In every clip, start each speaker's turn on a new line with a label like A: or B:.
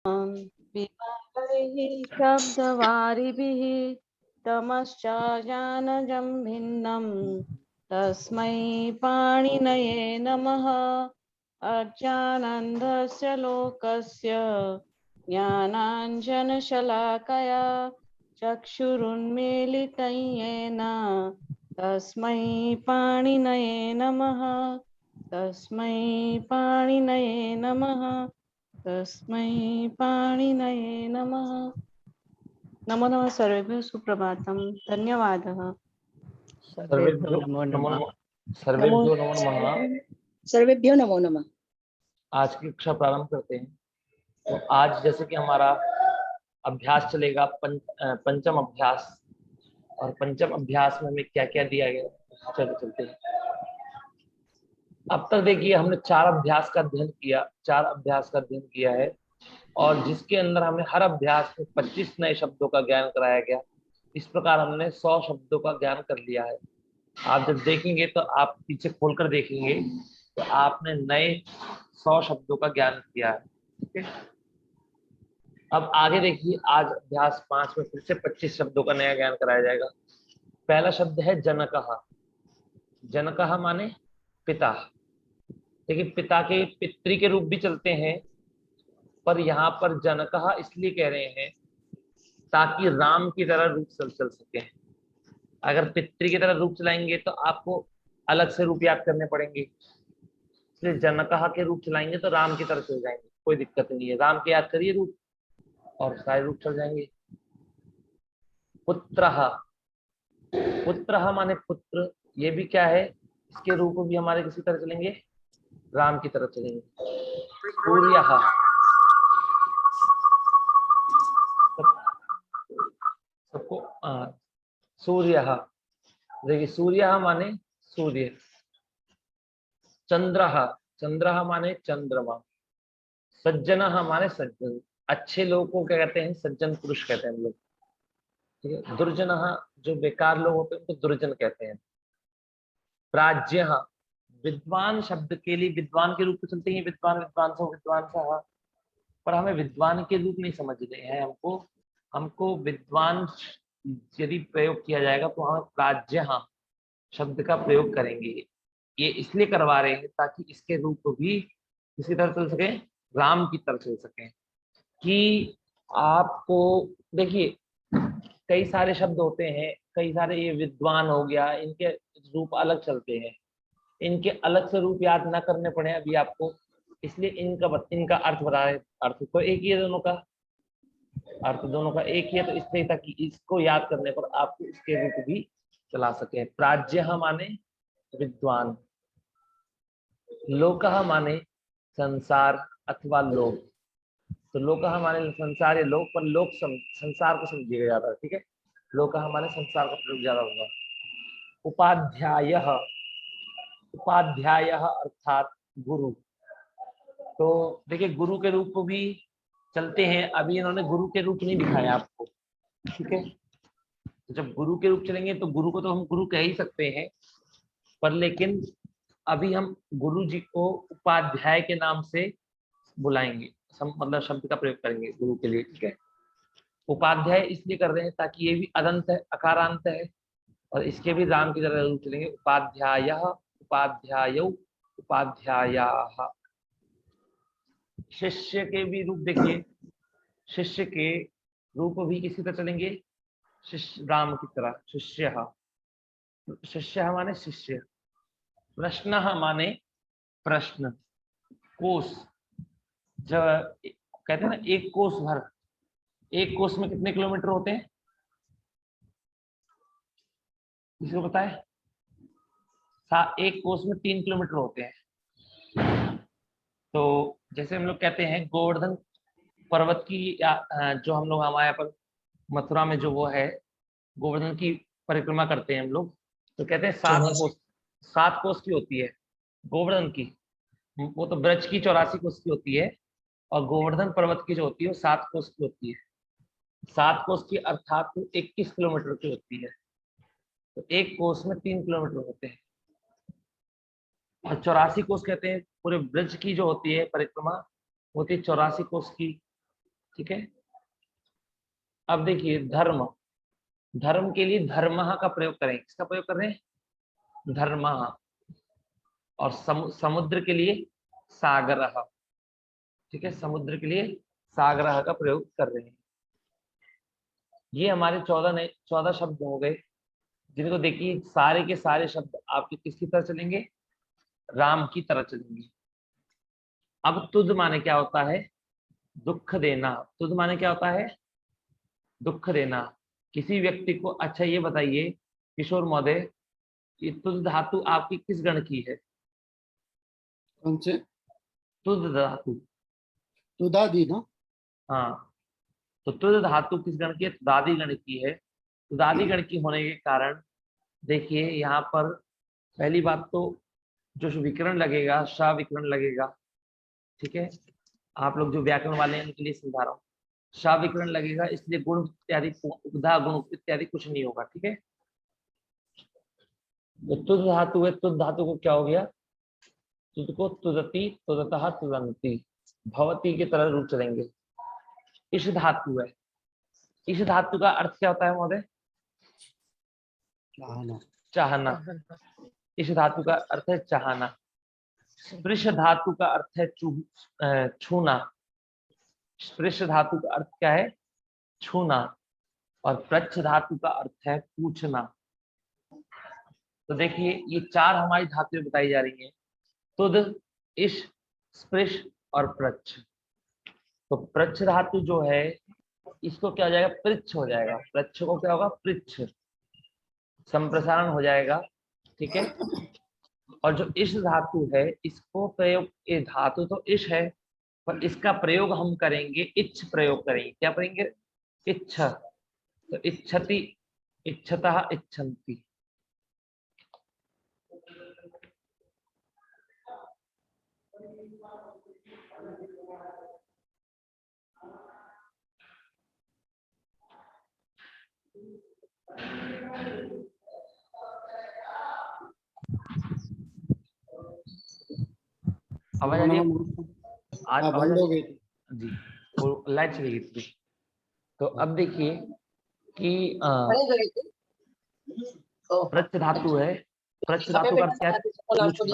A: विभागैः शब्दवारिभिः तमश्चाजानजं भिन्नं तस्मै पाणिनये नमः। अज्ञानन्धस्य लोकस्य ज्ञानाञ्जनशलाकया चक्षुरुन्मीलितं येन तस्मै पाणिनये नमः। तस्मै पाणिनये नमः। तस्मै पाणिनये नमः। नमो नमः सर्वेभ्यः सुप्रभातं। धन्यवादः।
B: सर्वेभ्यो
C: नमो
B: नमो
C: नमः।
B: नमः। सर्वेभ्यो नमो नमः।
D: सर्वेभ्यो नमो नमः।
B: आज की कक्षा प्रारंभ करते हैं। तो आज जैसे कि हमारा अभ्यास चलेगा पंचम अभ्यास, और पंचम अभ्यास में हमें क्या क्या दिया गया चलते हैं। अब तक देखिए हमने चार अभ्यास का अध्ययन किया है, और जिसके अंदर हमें हर अभ्यास में 25 नए शब्दों का ज्ञान कराया गया। इस प्रकार हमने 100 शब्दों का ज्ञान कर लिया है। आप जब देखेंगे तो आप पीछे खोलकर देखेंगे तो आपने नए 100 शब्दों का ज्ञान किया है। ठीक है, अब आगे देखिए, आज अभ्यास 5 में फिर से 25 शब्दों का नया ज्ञान कराया जाएगा। पहला शब्द है जनकः। जनकः माने पिता। देखिए, पिता के पितृ के रूप भी चलते हैं, पर यहाँ पर जनकः इसलिए कह रहे हैं ताकि राम की तरह रूप चल सके। अगर पितृ की तरह रूप चलाएंगे तो आपको अलग से रूप याद करने पड़ेंगे, इसलिए जनकः के रूप चलाएंगे तो राम की तरह चल जाएंगे, कोई दिक्कत नहीं है। राम के याद करिए रूप और सारे रूप चल जाएंगे। पुत्रः। पुत्रः माने पुत्र, ये भी क्या है, इसके रूप भी हमारे किसी तरह चलेंगे, राम की तरह चलेंगे। सूर्यः। सबको सूर्यः। देखिए, सूर्यः माने सूर्य। चंद्रः। चंद्रः माने चंद्रमा। सज्जनः माने सज्जन। अच्छे लोगों को क्या कहते हैं, सज्जन पुरुष कहते हैं हम लोग। ठीक है। दुर्जनः, जो बेकार लोग होते हैं उनको दुर्जन कहते हैं। प्राज्ञः। विद्वान शब्द के लिए विद्वान के रूप में चलते हैं, विद्वान विद्वांसो विद्वांसः, पर हमें विद्वान के रूप नहीं समझ रहे हैं। हमको विद्वान यदि प्रयोग किया जाएगा तो हम प्राज्ञः शब्द का प्रयोग करेंगे। ये इसलिए करवा रहे हैं ताकि इसके रूप भी किसी तरह चल सके, राम की तरह चल सके। कि आपको देखिए, कई सारे शब्द होते हैं, कई सारे, ये विद्वान हो गया, इनके रूप अलग चलते हैं, इनके अलग से रूप याद ना करने पड़े अभी आपको, इसलिए इनका अर्थ बता रहे। अर्थ तो एक ही है, दोनों का अर्थ दोनों का एक ही है, तो इसलिए ताकि इसको याद करने पर आपको इसके रूप भी चला सके। प्राज्ञः माने विद्वान। लोकः माने संसार अथवा लोक। तो लोकः माने संसार या लोक, पर लोक संसार को समझिएगा ज्यादा। ठीक है, लोकः माने संसार का प्रयोग ज्यादा होगा। उपाध्यायः। उपाध्यायः अर्थात गुरु। तो देखिए, गुरु के रूप को भी चलते हैं, अभी इन्होंने गुरु के रूप नहीं दिखाया आपको। ठीक है, तो जब गुरु के रूप चलेंगे तो गुरु को तो हम गुरु कह ही सकते हैं, पर लेकिन अभी हम गुरु जी को उपाध्याय के नाम से बुलाएंगे, मतलब शब्द का प्रयोग करेंगे गुरु के लिए। ठीक है, उपाध्याय इसलिए कर रहे हैं ताकि ये भी अदंत है, अकारांत है, और इसके भी राम की तरह रूप चलेंगे। उपाध्यायः, उपाध्यायौ, उपाध्यायाः। शिष्य के भी रूप देखिए, शिष्य के रूप भी किसी तरह चलेंगे, शिष्य राम की तरह। शिष्यः। शिष्यः माने शिष्य। प्रश्नः माने प्रश्न। कोश, जब कहते हैं ना एक कोस भर, एक कोस में कितने किलोमीटर होते हैं, किसी को पता है? एक कोस में 3 किलोमीटर होते हैं। तो जैसे हम लोग कहते हैं गोवर्धन पर्वत की, जो हम लोग हमारे यहाँ पर मथुरा में जो वो है, गोवर्धन की परिक्रमा करते हैं हम लोग, तो कहते हैं 7 कोस की होती है गोवर्धन की। वो तो ब्रज की 84 कोस की होती है, और गोवर्धन पर्वत की जो होती है वो 7 कोस की होती है। 7 कोस की अर्थात 21 किलोमीटर की होती है। तो एक कोस में 3 किलोमीटर होते हैं, और 84 कोस कहते हैं। पूरे ब्रज की जो होती है परिक्रमा होती है 84 कोस की, ठीक है। अब देखिए धर्म, धर्म के लिए धर्मः का प्रयोग करें। किसका प्रयोग कर रहे हैं? धर्मः। और समुद्र के लिए सागरः। ठीक है, समुद्र के लिए सागरः का प्रयोग कर रहे हैं। ये हमारे 14 शब्द हो गए, जिनको देखिए सारे के सारे शब्द आपके किसकी तरह चलेंगे? राम की तरह चलेंगे। अब तुद माने क्या होता है? दुख देना। तुद माने क्या होता है? दुख देना किसी व्यक्ति को। अच्छा ये बताइए किशोर महोदय, ये तुद धातु आपकी किस गण की है?
C: कौन से?
B: तुद धातु।
C: तुदादी ना?
B: हाँ, तो तुद धातु किस गण की है? तुदादि गण की है। तुदादि गण की होने के कारण देखिए यहाँ पर पहली बात तो जो विकरण लगेगा, श विकरण लगेगा। ठीक है, आप लोग जो व्याकरण वाले हैं उनके लिए समझा रहा हूँ। श विकरण लगेगा, इसलिए गुण इत्यादि, उपधा गुण इत्यादि कुछ नहीं होगा। ठीक है, तो तुद धातु है, तुद धातु को क्या हो गया? तुद को तुदती, तुदतः, तुदंती, भवती की तरह रूप चलेंगे। इश धातु है। इश धातु का अर्थ क्या होता है महोदय?
C: चाहना।
B: चाहना। इश धातु का अर्थ है चाहना। स्पृश धातु का अर्थ है छूना। स्पृश धातु का अर्थ क्या है? छूना। और प्रच्छ धातु का अर्थ है पूछना। तो देखिए ये चार हमारी धातुएं बताई जा रही हैं, तुद, इश, स्पृश और प्रच्छ। तो प्रच्छ धातु जो है इसको क्या हो जाएगा? पृच्छ हो जाएगा। प्रच्छ को क्या होगा? पृच्छ, संप्रसारण हो जाएगा। ठीक है, और जो इश धातु है इसको प्रयोग, ये धातु तो इश है पर इसका प्रयोग हम करेंगे, इच्छ प्रयोग करेंगे। क्या करेंगे? इच्छ। तो इच्छति, इच्छतः, इच्छन्ति। आवाज आ रही है? आज
C: हाँ,
B: आवाज
C: बंद
B: आ
C: हो
B: रही
C: गई
B: है?
C: थी।
B: जी, वो लाइट चली गई थी। तो अब देखिए कि प्रच्छ धातु है। प्रच्छ धातु का क्या? पूछना।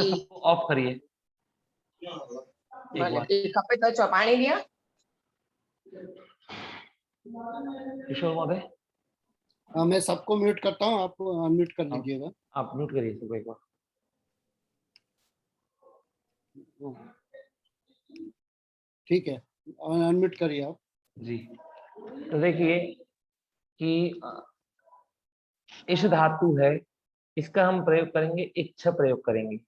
B: सबको ऑफ करिए एक बार। किशोर महोदय
C: हाँ, मैं सबको म्यूट करता हूँ, आप अनम्यूट कर लीजिएगा।
B: आप म्यूट करिए सबको एक बार।
C: ठीक है, अनम्यूट करिए आप।
B: जी, तो देखिए कि इश धातु है, इसका हम प्रयोग करेंगे, इच्छ प्रयोग करेंगे।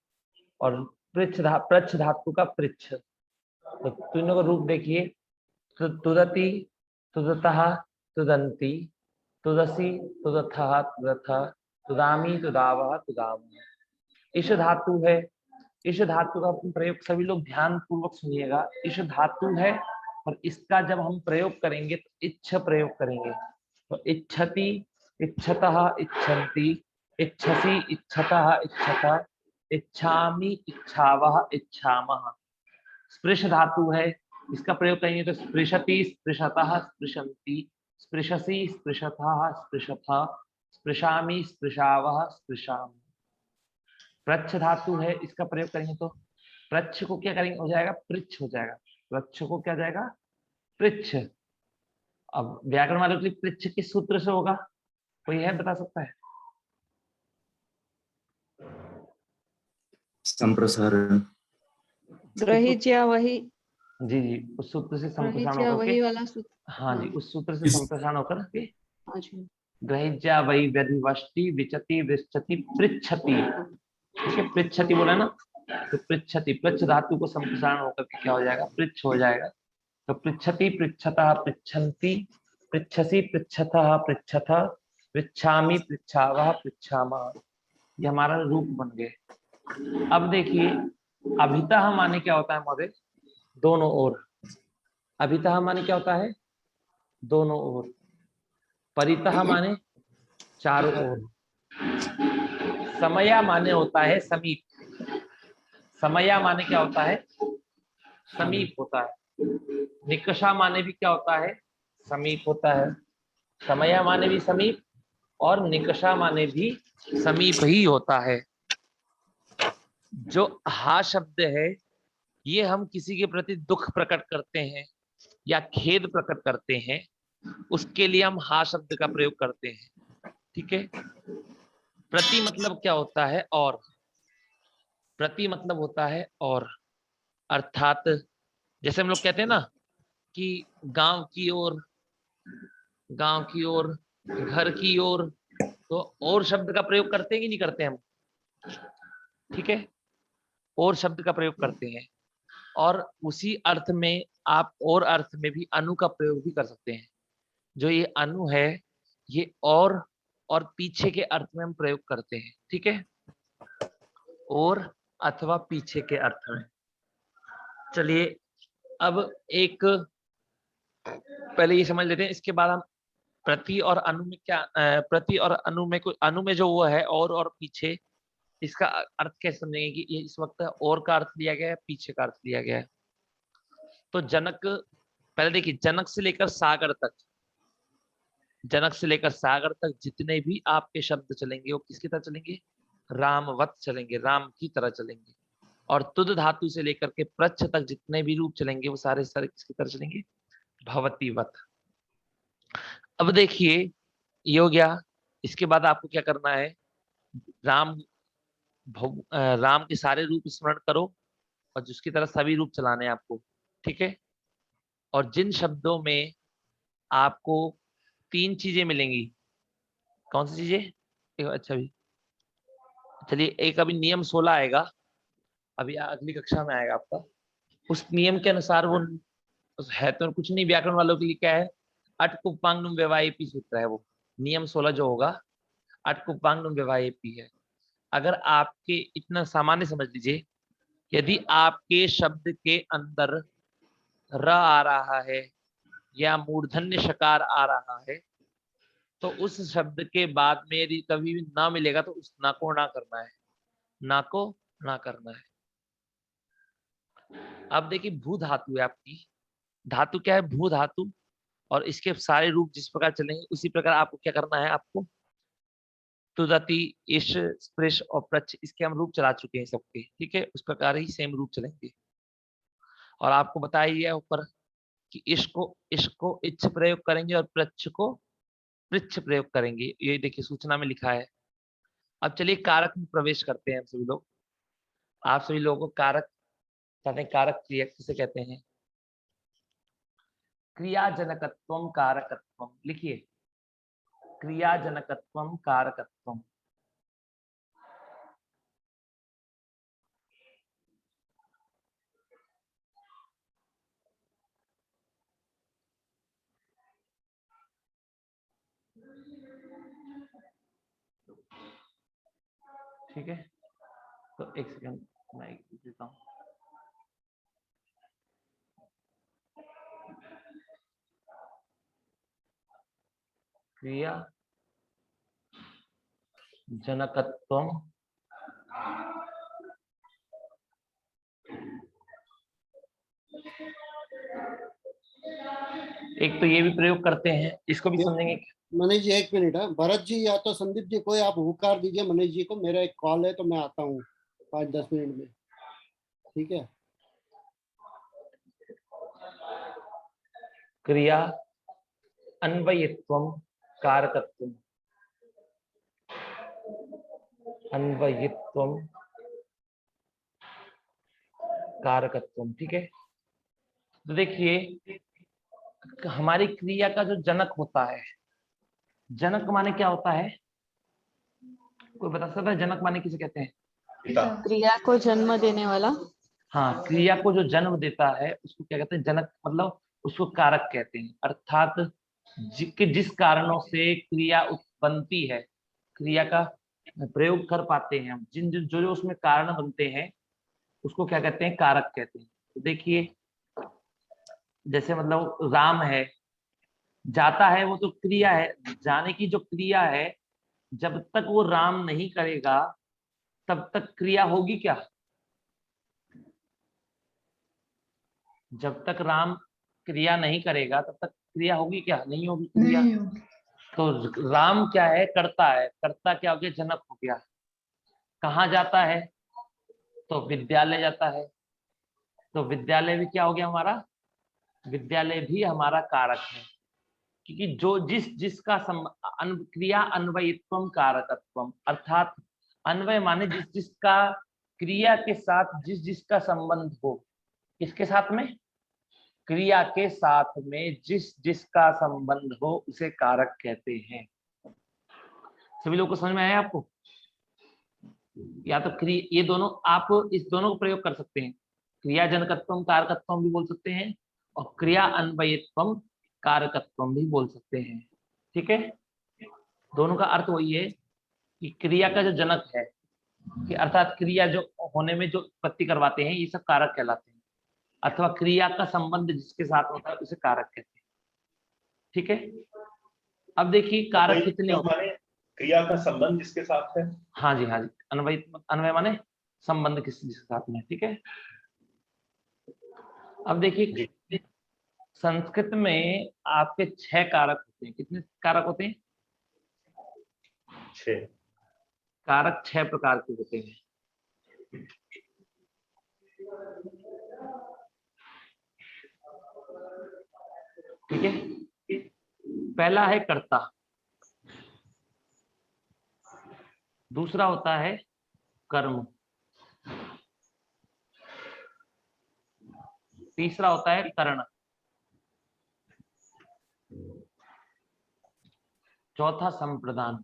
B: और प्रच्छ धातु का पृच्छ। तो तीनों का रूप देखिए, तुदति, तुदतः, तुदंती, तुदसी, तुदथः, तुदथ, तुदामी, तुदावः, तुदाम। इश धातु है। इश धातु का प्रयोग सभी लोग ध्यान पूर्वक सुनिएगा। इश धातु है और इसका जब हम प्रयोग करेंगे तो इच्छ प्रयोग करेंगे। तो इच्छति, इच्छतः, इच्छन्ति, इच्छसि, इच्छतः, इच्छत, इच्छामि, इच्छावः, इच्छामः। स्पृश धातु है, इसका प्रयोग करेंगे तो स्पृशति, स्पृशतः, स्पृशन्ति, स्पृशसि, स्पृशतः, स्पृशथ, स्पृशामि, स्पृशावः, स्पृशामि। प्रच्छ धातु है, इसका प्रयोग करेंगे तो प्रच्छ को क्या करेंगे? हो जाएगा पृच्छ हो जाएगा। प्रच्छ को क्या जाएगा? पृच्छ। अब व्याकरण वालों के लिए पृच्छ किस सूत्र से होगा? कोई है बता सकता है?
E: संप्रसारण।
A: ग्रहिज्या वही,
B: जी जी, उस सूत्र से संप्रसारण
A: ग्रहिज्या
B: होकर
A: वही
B: के,
A: वाला सूत्र।
B: हाँ जी, उस सूत्र से संप्रसारण होकर के
A: अच्छा,
B: ग्रहिज्या वही व्यधिवष्टि, विचति, विच्छति, पृच्छति। ठीक है, पृच्छति बोला ना, तो पृच्छति, पृच्छ धातु को संप्रसारण होकर के क्या हो जाएगा? पृच्छ हो जाएगा। तो पृच्छति, पृच्छतः, पृच्छन्ति, पृच्छसि, पृच्छतः, पृच्छथ, पृच्छामि, पृच्छावः, पृच्छामः। ये हमारा रूप बन गए। अब देखिए अभितः माने क्या होता है महोदय? दोनों ओर। अभितः माने क्या होता है? दोनों ओर। परितः माने चारों ओर। समया माने होता है समीप। समया माने क्या होता है? समीप होता है। निकषा माने भी क्या होता है, समीप होता है। समया माने भी समीप और निकषा माने भी समीप ही होता है। जो हा शब्द है ये हम किसी के प्रति दुख प्रकट करते हैं या खेद प्रकट करते हैं, उसके लिए हम हा शब्द का प्रयोग करते हैं। ठीक है। प्रति मतलब क्या होता है, और। प्रति मतलब होता है और, अर्थात जैसे हम लोग कहते हैं ना कि गांव की ओर, गांव की ओर, घर की ओर, तो और शब्द का प्रयोग करते हैं कि नहीं करते हम? ठीक है, और शब्द का प्रयोग करते हैं। और उसी अर्थ में आप और अर्थ में भी अनु का प्रयोग भी कर सकते हैं। जो ये अनु है ये और पीछे के अर्थ में हम प्रयोग करते हैं। ठीक है, और अथवा पीछे के अर्थ में। चलिए अब एक पहले ये समझ लेते हैं, इसके बाद हम प्रति और अनु में क्या प्रति और अनु में कोई अनु में जो वो है और पीछे, इसका अर्थ कैसे समझेंगे कि ये इस वक्त और का अर्थ लिया गया है, पीछे का अर्थ लिया गया है। तो जनक, पहले देखिए जनक से लेकर सागर तक, जनक से लेकर सागर तक जितने भी आपके शब्द चलेंगे वो किसकी तरह चलेंगे? रामवत चलेंगे, राम की तरह चलेंगे। और तुद धातु से लेकर के प्रच्छ तक जितने भी रूप चलेंगे वो सारे सारे किसकी तरह चलेंगे? भवतीवत। अब देखिए ये हो गया। इसके बाद आपको क्या करना है? राम राम के सारे रूप स्मरण करो और जिसकी तरह सभी रूप चलाने हैं आपको। ठीक है। और जिन शब्दों में आपको 3 चीजें मिलेंगी, कौन सी चीजें? अच्छा भी चलिए, एक अभी नियम 16 आएगा, अभी अगली कक्षा में आएगा आपका। उस नियम के अनुसार वो है तो कुछ नहीं, व्याकरण वालों के लिए क्या है, अट उपांगनुम व्यवायेपी सूत्र है वो। नियम 16 जो होगा अट उपांगनुम व्यवायेपी है। अगर आपके, इतना सामान्य समझ लीजिए, यदि आपके शब्द के अंदर र आ रहा है या मूर्धन्य शकार आ रहा है तो उस शब्द के बाद में यदि कभी भी ना मिलेगा तो उस ना को ना करना है, ना को ना करना है। अब देखिए भू धातु है आपकी, धातु क्या है? भू धातु। और इसके सारे रूप जिस प्रकार चलेंगे उसी प्रकार आपको क्या करना है, आपको तुदति, इश, स्पृश और प्रच्छ, इसके हम रूप चला चुके हैं सबके। ठीक है, उस प्रकार ही सेम रूप चलेंगे। और आपको बताया ही है ऊपर कि इश को इच्छ प्रयोग करेंगे और प्रच्छ को पृच्छ प्रयोग करेंगे, ये देखिए सूचना में लिखा है। अब चलिए कारक में प्रवेश करते हैं हम सभी लोग। आप सभी लोगों को कारक कहते हैं, कारक क्रिया किसे कहते हैं? क्रियाजनकत्वम कारकत्वम। लिखिए, क्रियाजनकत्वम कारकत्वम। ठीक है, तो एक सेकंड मैं देता हूँ। क्रिया जनकत्वम एक तो ये भी प्रयोग करते हैं, इसको भी समझेंगे।
C: मनीष जी 1 मिनट है, भरत जी या तो संदीप जी कोई आप हुकार दीजिए मनीष जी को, मेरा एक कॉल है तो मैं आता हूँ 5-10 मिनट में। ठीक है।
B: क्रिया अन्वयित्वम कारकत्वम, अन्वयित्वम कारकत्वम। ठीक है, तो देखिए हमारी क्रिया का जो जनक होता है, जनक माने क्या होता है? कोई बता सकता है जनक माने किसे कहते हैं?
A: क्रिया को जन्म देने वाला।
B: हाँ, क्रिया को जो जन्म देता है उसको क्या कहते हैं? जनक। मतलब उसको कारक कहते हैं। अर्थात जिस कारणों से क्रिया बनती है, क्रिया का प्रयोग कर पाते हैं हम, जिन जो जो उसमें कारण बनते हैं उसको क्या कहते हैं? कारक कहते हैं। तो देखिए जैसे मतलब राम है, जाता है, वो तो क्रिया है, जाने की जो क्रिया है, जब तक वो राम नहीं करेगा तब तक क्रिया होगी क्या? जब तक राम क्रिया नहीं करेगा तब तक क्रिया होगी क्या? नहीं होगी क्रिया।
E: नहीं होगी।
B: तो राम क्या है? करता है। करता क्या हो गया? जनक हो गया। कहाँ जाता है? तो विद्यालय जाता है। तो विद्यालय भी क्या हो गया हमारा? विद्यालय भी हमारा कारक है, क्योंकि जो जिसका क्रिया अन्वयित्वम कारकत्वम, अर्थात अन्वय माने जिसका क्रिया के साथ जिसका संबंध हो। किसके साथ में? क्रिया के साथ में जिसका संबंध हो उसे कारक कहते हैं। सभी लोगों को समझ में आया आपको? या तो ये दोनों, आप इस दोनों को प्रयोग कर सकते हैं। क्रिया जनकत्वम कारकत्वम भी बोल सकते हैं और क्रिया अन्वयित्वम कारकत्वम भी बोल सकते हैं। ठीक है, दोनों का अर्थ वही है कि क्रिया का जो जनक है, कि अर्थात क्रिया जो होने में जो उत्पत्ति करवाते हैं, ये सब कारक कहलाते हैं। अथवा क्रिया का संबंध जिसके साथ होता है उसे कारक कहते हैं। ठीक है, अब देखिए कारक कितने होते हैं।
F: क्रिया का संबंध जिसके साथ है।
B: हाँ जी, हाँ जी, अन्वय माने संबंध जिसके साथ में। ठीक है, अब देखिए संस्कृत में आपके 6 कारक होते हैं। कितने कारक होते हैं?
F: 6
B: कारक 6 प्रकार के होते हैं। ठीक है, पहला है कर्ता, दूसरा होता है कर्म, तीसरा होता है करण, चौथा संप्रदान,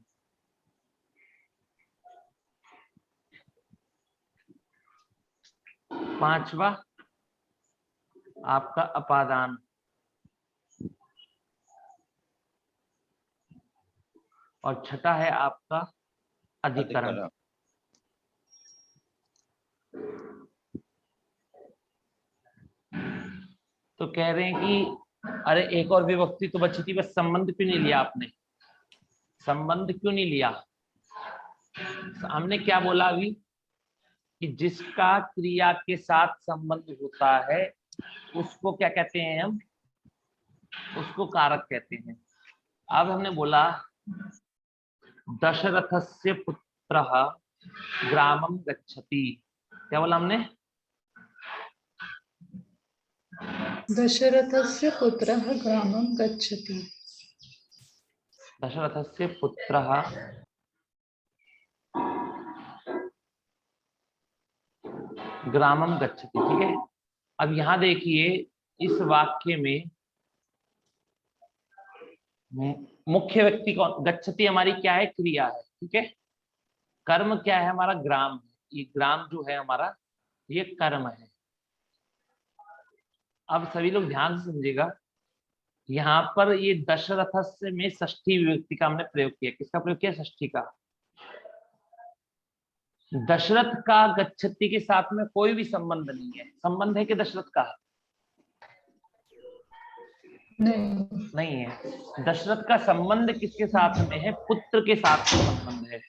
B: पांचवा आपका अपादान, और छठा है आपका अधिकरण। तो कह रहे हैं कि अरे एक और विभक्ति तो बची थी, बस संबंध क्यों नहीं लिया आपने? संबंध क्यों नहीं लिया? हमने क्या बोला अभी कि जिसका क्रिया के साथ संबंध होता है उसको क्या कहते हैं हम? उसको कारक कहते हैं। अब हमने बोला दशरथस्य पुत्रः ग्रामं गच्छति। क्या बोला हमने?
E: दशरथस्य पुत्रः ग्रामं गच्छति।
B: दशरथस्य पुत्रः ग्रामं गच्छति। ठीक है, अब यहां देखिए इस वाक्य में मुख्य व्यक्ति कौन? गच्छति हमारी क्या है? क्रिया है। ठीक है, कर्म क्या है हमारा? ग्राम है। ये ग्राम जो है हमारा, ये कर्म है। अब सभी लोग ध्यान से समझिएगा, यहाँ पर ये दशरथ से में षष्ठी विभक्ति का हमने प्रयोग किया। किसका प्रयोग किया? षष्ठी का। दशरथ का गच्छति के साथ में कोई भी संबंध नहीं है। संबंध है कि दशरथ का? नहीं है। दशरथ का संबंध किसके साथ में है? पुत्र के साथ में संबंध है।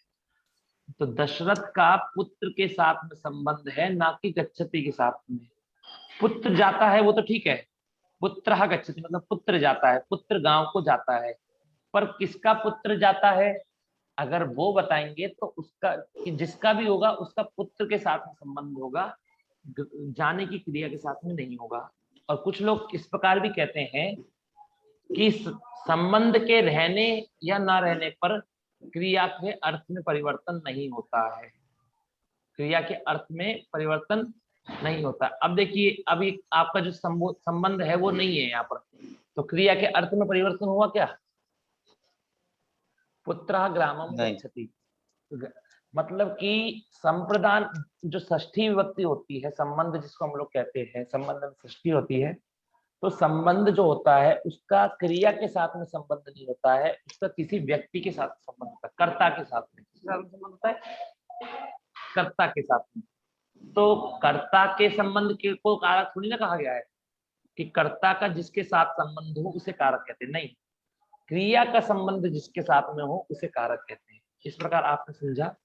B: तो दशरथ का पुत्र के साथ में संबंध है, ना कि गच्छति के साथ में। पुत्र जाता है वो तो ठीक है, पुत्रः गच्छति मतलब पुत्र जाता है, पुत्र गांव को जाता है। पर किसका पुत्र जाता है अगर वो बताएंगे तो उसका, जिसका भी होगा उसका पुत्र के साथ में संबंध होगा, जाने की क्रिया के साथ में नहीं होगा। और कुछ लोग इस प्रकार भी कहते हैं कि संबंध के रहने या ना रहने पर क्रिया के अर्थ में परिवर्तन नहीं होता है। क्रिया के अर्थ में परिवर्तन नहीं होता। अब देखिए, अभी आपका जो संबंध है वो नहीं है यहाँ पर, तो क्रिया के अर्थ में परिवर्तन हुआ क्या? पुत्रः ग्रामं गच्छति, मतलब कि संप्रदान जो षष्ठी विभक्ति होती है, संबंध जिसको हम लोग कहते हैं, संबंध में षष्ठी होती है, तो संबंध जो होता है उसका क्रिया के साथ में संबंध नहीं होता है, उसका किसी व्यक्ति के साथ संबंध होता है, कर्ता के साथ में। किसके साथ संबंध होता है? कर्ता के साथ में। तो कर्ता के संबंध के को कारक थोड़ी ना कहा गया है कि कर्ता का जिसके साथ संबंध हो उसे कारक कहते हैं। नहीं, क्रिया का संबंध जिसके साथ में हो उसे कारक कहते हैं। इस प्रकार आपने समझा।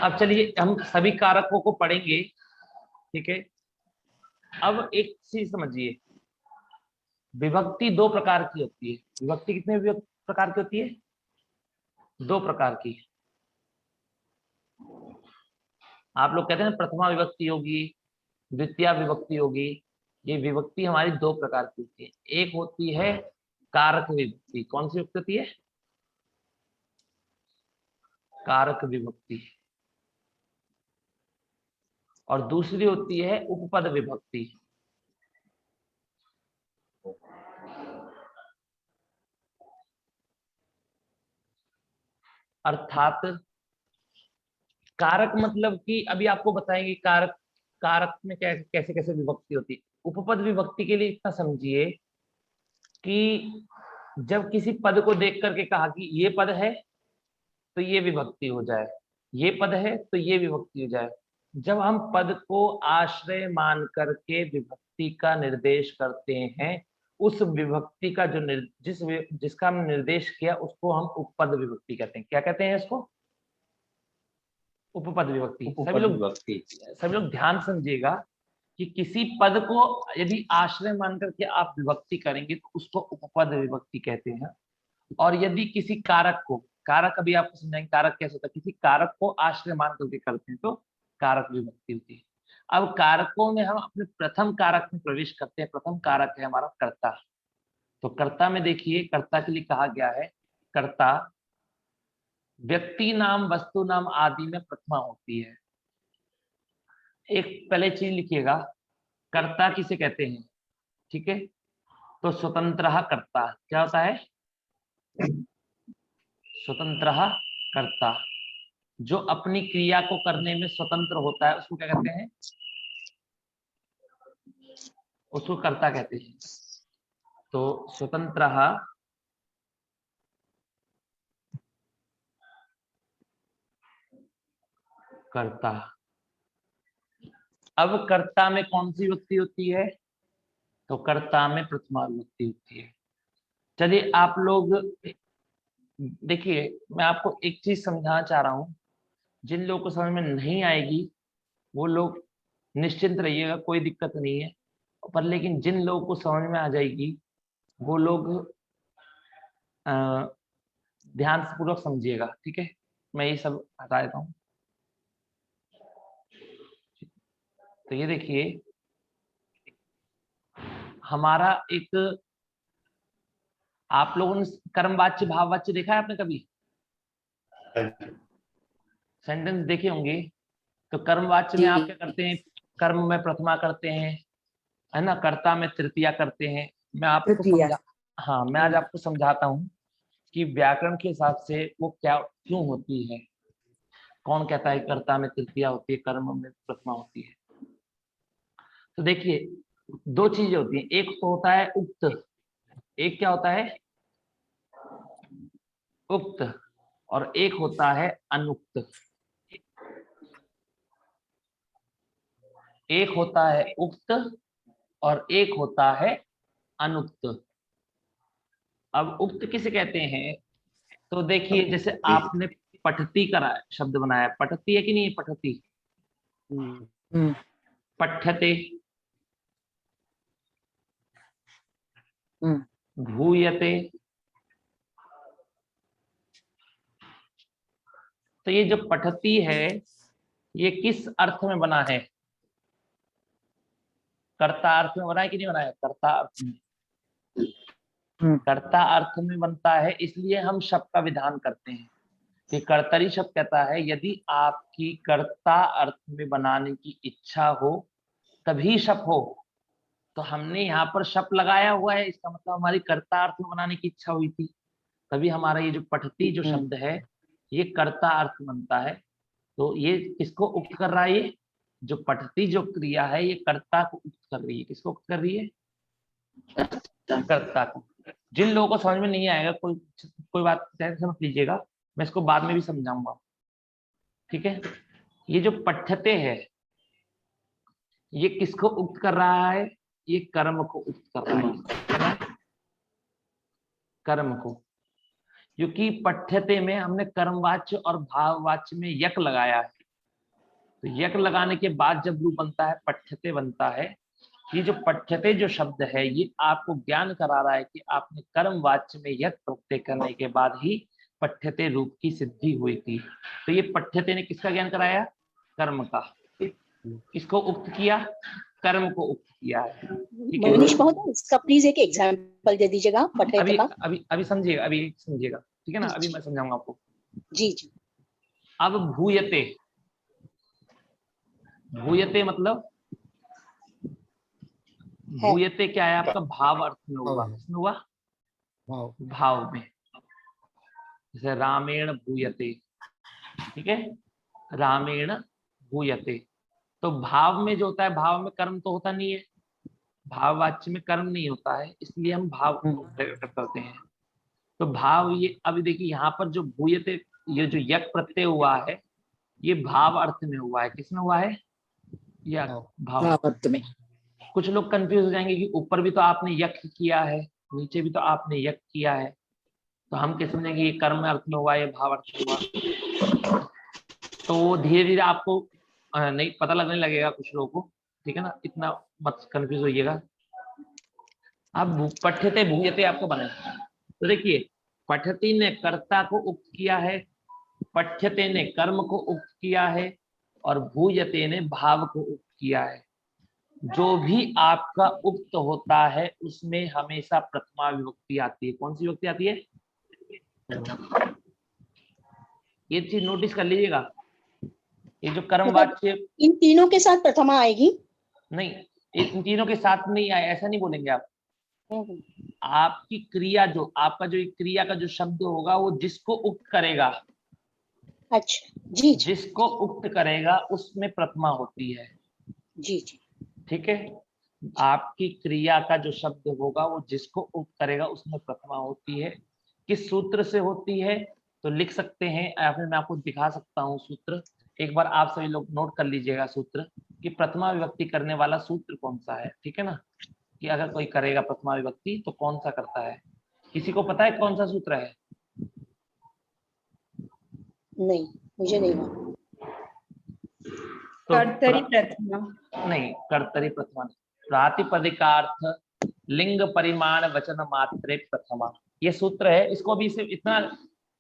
B: अब चलिए हम सभी कारकों को पढ़ेंगे। ठीक है, अब एक चीज समझिए, विभक्ति दो प्रकार की होती है। विभक्ति कितने प्रकार की होती है? दो प्रकार की। आप लोग कहते हैं प्रथमा विभक्ति होगी, द्वितीय विभक्ति होगी। ये विभक्ति हमारी दो प्रकार की होती है। एक होती है कारक विभक्ति। कौन सी विभक्ति होती है? कारक विभक्ति। और दूसरी होती है उपपद विभक्ति। अर्थात कारक मतलब कि अभी आपको बताएंगे कारक, कारक में कैसे कैसे विभक्ति होती है। उपपद विभक्ति के लिए इतना समझिए कि जब किसी पद को देख करके कहा कि ये पद है तो ये विभक्ति हो जाए, ये पद है तो ये विभक्ति हो जाए। जब हम पद को आश्रय मान करके विभक्ति का निर्देश करते हैं, उस विभक्ति का जो जिसका हम निर्देश किया उसको हम उपपद विभक्ति कहते हैं। क्या कहते हैं इसको? उपपद विभक्ति। सभी लोग ध्यान समझिएगा कि किसी पद को यदि आश्रय मान करके आप विभक्ति करेंगे तो उसको उपपद विभक्ति कहते हैं। और यदि किसी कारक को, कारक अभी आपको समझाएंगे कारक कैसे होता है, किसी कारक को आश्रय मान करके करते हैं तो कारक विभक्ति होती है। अब कारकों में हम अपने प्रथम कारक में प्रवेश करते हैं। प्रथम कारक है हमारा कर्ता। तो कर्ता में देखिए, कर्ता के लिए कहा गया है कर्ता व्यक्ति नाम, वस्तु नाम आदि में प्रथमा होती है। एक पहले चीज लिखिएगा, कर्ता किसे कहते हैं? ठीक है, तो स्वतंत्रः कर्ता। क्या होता है? स्वतंत्रः कर्ता। जो अपनी क्रिया को करने में स्वतंत्र होता है उसको क्या कहते हैं? उसको कर्ता कहते हैं। तो स्वतंत्रः कर्ता। अब कर्ता में कौन सी विभक्ति होती है? तो कर्ता में प्रथमा विभक्ति होती है। चलिए आप लोग देखिए, मैं आपको एक चीज समझाना चाह रहा हूं। जिन लोगों को समझ में नहीं आएगी वो लोग निश्चिंत रहिएगा, कोई दिक्कत नहीं है। पर लेकिन जिन लोगों को समझ में आ जाएगी वो लोग ध्यान से पूर्वक समझिएगा। ठीक है, मैं ये सब हटा देता हूँ। तो ये देखिए, हमारा एक, आप लोगों ने कर्मवाच्य भाववाच्य देखा है आपने कभी? सेंटेंस देखे होंगे। तो कर्मवाच्य में आप क्या करते हैं? कर्म में प्रथमा करते हैं, है ना, कर्ता में तृतीया करते हैं। मैं आज आपको समझाता हूँ कि व्याकरण के हिसाब से वो क्या क्यों होती है। कौन कहता है कर्ता में तृतीया होती है, कर्म में प्रथमा होती है? तो देखिए, दो चीजें होती हैं। एक तो होता है उक्त, एक क्या होता है? उक्त। और एक होता है अनुक्त। एक होता है उक्त और एक होता है अनुक्त। अब उक्त किसे कहते हैं? तो देखिए, जैसे आपने पठती का शब्द बनाया, पठती है कि नहीं? पठती, पठ्यते, भूयते। तो ये जो पठती है ये किस अर्थ में बना है? कर्ता अर्थ में बना है कि नहीं बना है? कर्ता अर्थ में, कर्ता अर्थ में बनता है। इसलिए हम शब्द का विधान करते हैं कि कर्तरी शब्द कहता है यदि आपकी कर्ता अर्थ में बनाने की इच्छा हो तभी शप हो। तो हमने यहाँ पर शप लगाया हुआ है, इसका मतलब हमारी कर्ता अर्थ में बनाने की इच्छा हुई थी, तभी हमारा ये जो पठती जो शब्द है ये कर्ता अर्थ बनता है। तो ये किसको उक्त कर रहा है? ये जो पठती जो क्रिया है ये कर्ता को उक्त कर रही है। किसको उक्त कर रही है? कर्ता को। जिन लोगों को समझ में नहीं आएगा कोई बात समझ लीजिएगा, मैं इसको बाद में भी समझाऊंगा। ठीक है, ये जो पठ्यते है ये किसको उक्त कर रहा है? ये कर्म को उक्त कर रहा है, कर्म को। क्योंकि पठ्यते में हमने कर्मवाच्य और भाववाच्य में यक लगाया है। तो यक लगाने के बाद जब रूप बनता है पठ्यते बनता है। ये जो पठ्यते जो शब्द है ये आपको ज्ञान करा रहा है कि आपने कर्म वाच्य में यत् प्रत्यय करने के बाद ही पठ्यते रूप की सिद्धि हुई थी। तो ये पठ्यते ने किसका ज्ञान कराया? कर्म का। किसको उक्त किया? कर्म को उक्त किया है। ठीक है,
D: मनीष महोदय, इसका प्लीज एक एग्जांपल दे दीजिएगा पठ्यते
B: अभी
D: का।
B: अभी समझिएगा, अभी समझिएगा, ठीक है ना, अभी मैं समझाऊंगा आपको।
D: जी जी।
B: अब भूयते, भूयते मतलब
D: है।
B: भूयते क्या है आपका? भाव अर्थ में हुआ। किसमें हुआ?
C: भाव।
B: भाव में। जैसे रामेण भूयते, ठीक है, रामेण भूयते। तो भाव में जो होता है, भाव में कर्म तो होता नहीं है, भाव वाच्य में कर्म नहीं होता है, इसलिए हम भाव प्रकट करते हैं। तो भाव ये, अभी देखिए यहाँ पर जो भूयते, ये जो यक प्रत्यय हुआ है ये भाव अर्थ में हुआ है। किसमें हुआ है? या भाव
D: अर्थ में।
B: कुछ लोग कंफ्यूज हो जाएंगे कि ऊपर भी तो आपने यक किया है, नीचे भी तो आपने यक किया है, तो हम कैसे समझेंगे ये कर्म अर्थ में हुआ, ये भाव अर्थ में हुआ? तो धीरे धीरे आपको नहीं पता लगने लगेगा कुछ लोगों को, ठीक है ना, इतना मत कंफ्यूज होइएगा। अब पठ्यते भूयते आपको बने, तो देखिए पठती ने कर्ता को उक्त किया है, पठ्यते ने कर्म को उक्त किया है, और भूयते ने भाव को उक्त किया है। जो भी आपका उक्त होता है उसमें हमेशा प्रथमा विभक्ति आती है। कौन सी विभक्ति आती है? ये चीज नोटिस कर लीजिएगा। ये जो कर्मवाच्य,
D: इन तीनों के साथ प्रथमा आएगी?
B: नहीं, इन तीनों के साथ नहीं आए ऐसा नहीं बोलेंगे आप। आपकी क्रिया, जो आपका जो क्रिया का जो शब्द होगा वो जिसको उक्त करेगा,
D: अच्छा जी जी,
B: जिसको उक्त करेगा उसमें प्रथमा होती है।
D: जी जी,
B: ठीक है, आपकी क्रिया का जो शब्द होगा वो जिसको उक्त करेगा उसमें प्रथमा होती है। किस सूत्र से होती है तो लिख सकते हैं, या फिर मैं आपको दिखा सकता हूँ सूत्र। एक बार आप सभी लोग नोट कर लीजिएगा सूत्र कि प्रथमा विभक्ति करने वाला सूत्र कौन सा है। ठीक है ना, कि अगर कोई करेगा प्रथमा विभक्ति तो कौन सा करता है? किसी को पता है कौन सा सूत्र है?
D: नहीं, मुझे नहीं मालूम।
B: तो
E: कर्तरी प्रथमा
B: नहीं, कर्तरी प्रथमा नहीं, प्रातिपदिकार्थ लिंग परिमाण वचन मात्रे प्रथमा, ये सूत्र है। इसको अभी सिर्फ इतना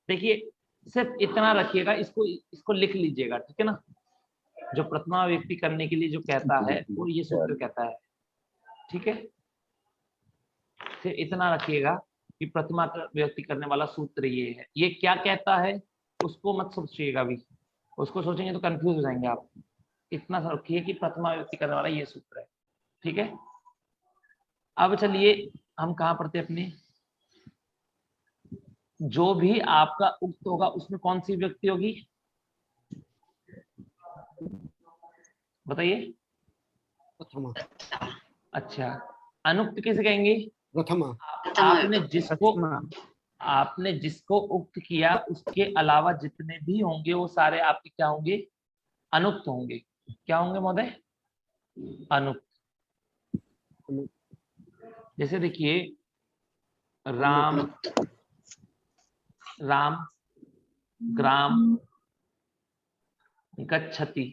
B: देखिए, सिर्फ इतना रखिएगा, इसको लिख लीजिएगा, ठीक है ना। जो प्रथमा व्यक्ति करने के लिए जो कहता है वो ये सूत्र कहता है, ठीक है। सिर्फ इतना रखिएगा कि प्रथमा व्यक्ति करने वाला सूत्र ये है। ये क्या कहता है उसको मत सोचिएगा, अभी उसको सोचेंगे तो कंफ्यूज हो जाएंगे आप। इतना सा रखिए कि प्रथमा व्यक्ति करने वाला ये सूत्र है, ठीक है। अब चलिए हम कहाँ पढ़ते अपने, जो भी आपका उक्त होगा उसमें कौन सी व्यक्ति होगी बताइए?
C: प्रथमा।
B: अच्छा, अनुक्त किसे कहेंगे?
C: प्रथमा।
B: आपने जिसको उक्त किया उसके अलावा जितने भी होंगे वो सारे आपके क्या होंगे? अनुक्त होंगे। क्या होंगे महोदय? अनुक्त। जैसे देखिए राम, राम, ग्राम, गच्छति,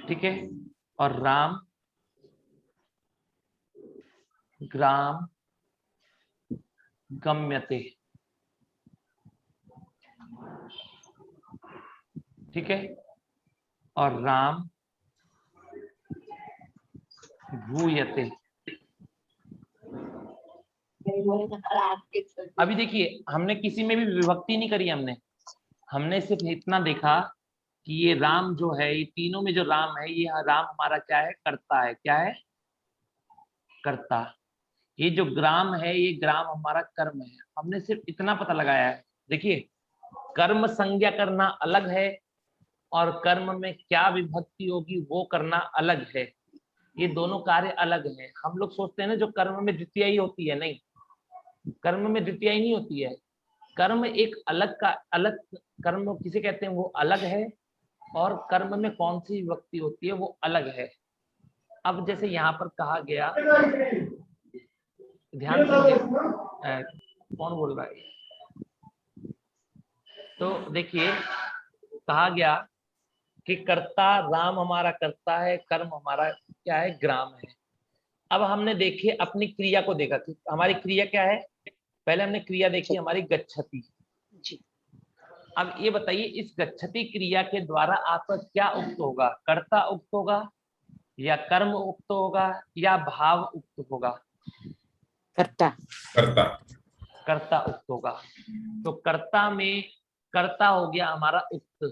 B: ठीक है, और राम, ग्राम, गम्यते, ठीक है, और राम भूयते। अभी देखिए हमने किसी में भी विभक्ति नहीं करी, हमने सिर्फ इतना देखा कि ये राम जो है, ये तीनों में जो राम है, ये राम हमारा क्या है? कर्ता है। क्या है? कर्ता। ये जो ग्राम है ये ग्राम हमारा कर्म है। हमने सिर्फ इतना पता लगाया है। देखिए कर्म संज्ञा करना अलग है और कर्म में क्या विभक्ति होगी वो करना अलग है। ये दोनों कार्य अलग हैं। हम लोग सोचते हैं ना जो कर्म में द्वितीया ही होती है, नहीं, कर्म में द्वितीया ही नहीं होती है। कर्म एक अलग का अलग, कर्म किसे कहते हैं वो अलग है, और कर्म में कौन सी विभक्ति होती है वो अलग है। अब जैसे यहाँ पर कहा गया, ध्यान से कौन बोल रहा है? तो देखिए कहा गया कि कर्ता राम हमारा कर्ता है, कर्म हमारा क्या है, ग्राम है। अब हमने देखिए अपनी क्रिया को देखा कि हमारी क्रिया क्या है। पहले हमने क्रिया देखी हमारी गच्छति।
D: जी
B: अब ये बताइए इस गच्छति क्रिया के द्वारा आपका क्या उक्त होगा, कर्ता उक्त होगा या कर्म उक्त होगा या भाव उक्त होगा?
G: कर्ता।
H: करता।
B: कर्ता उक्त होगा। तो कर्ता में कर्ता हो गया हमारा उक्त।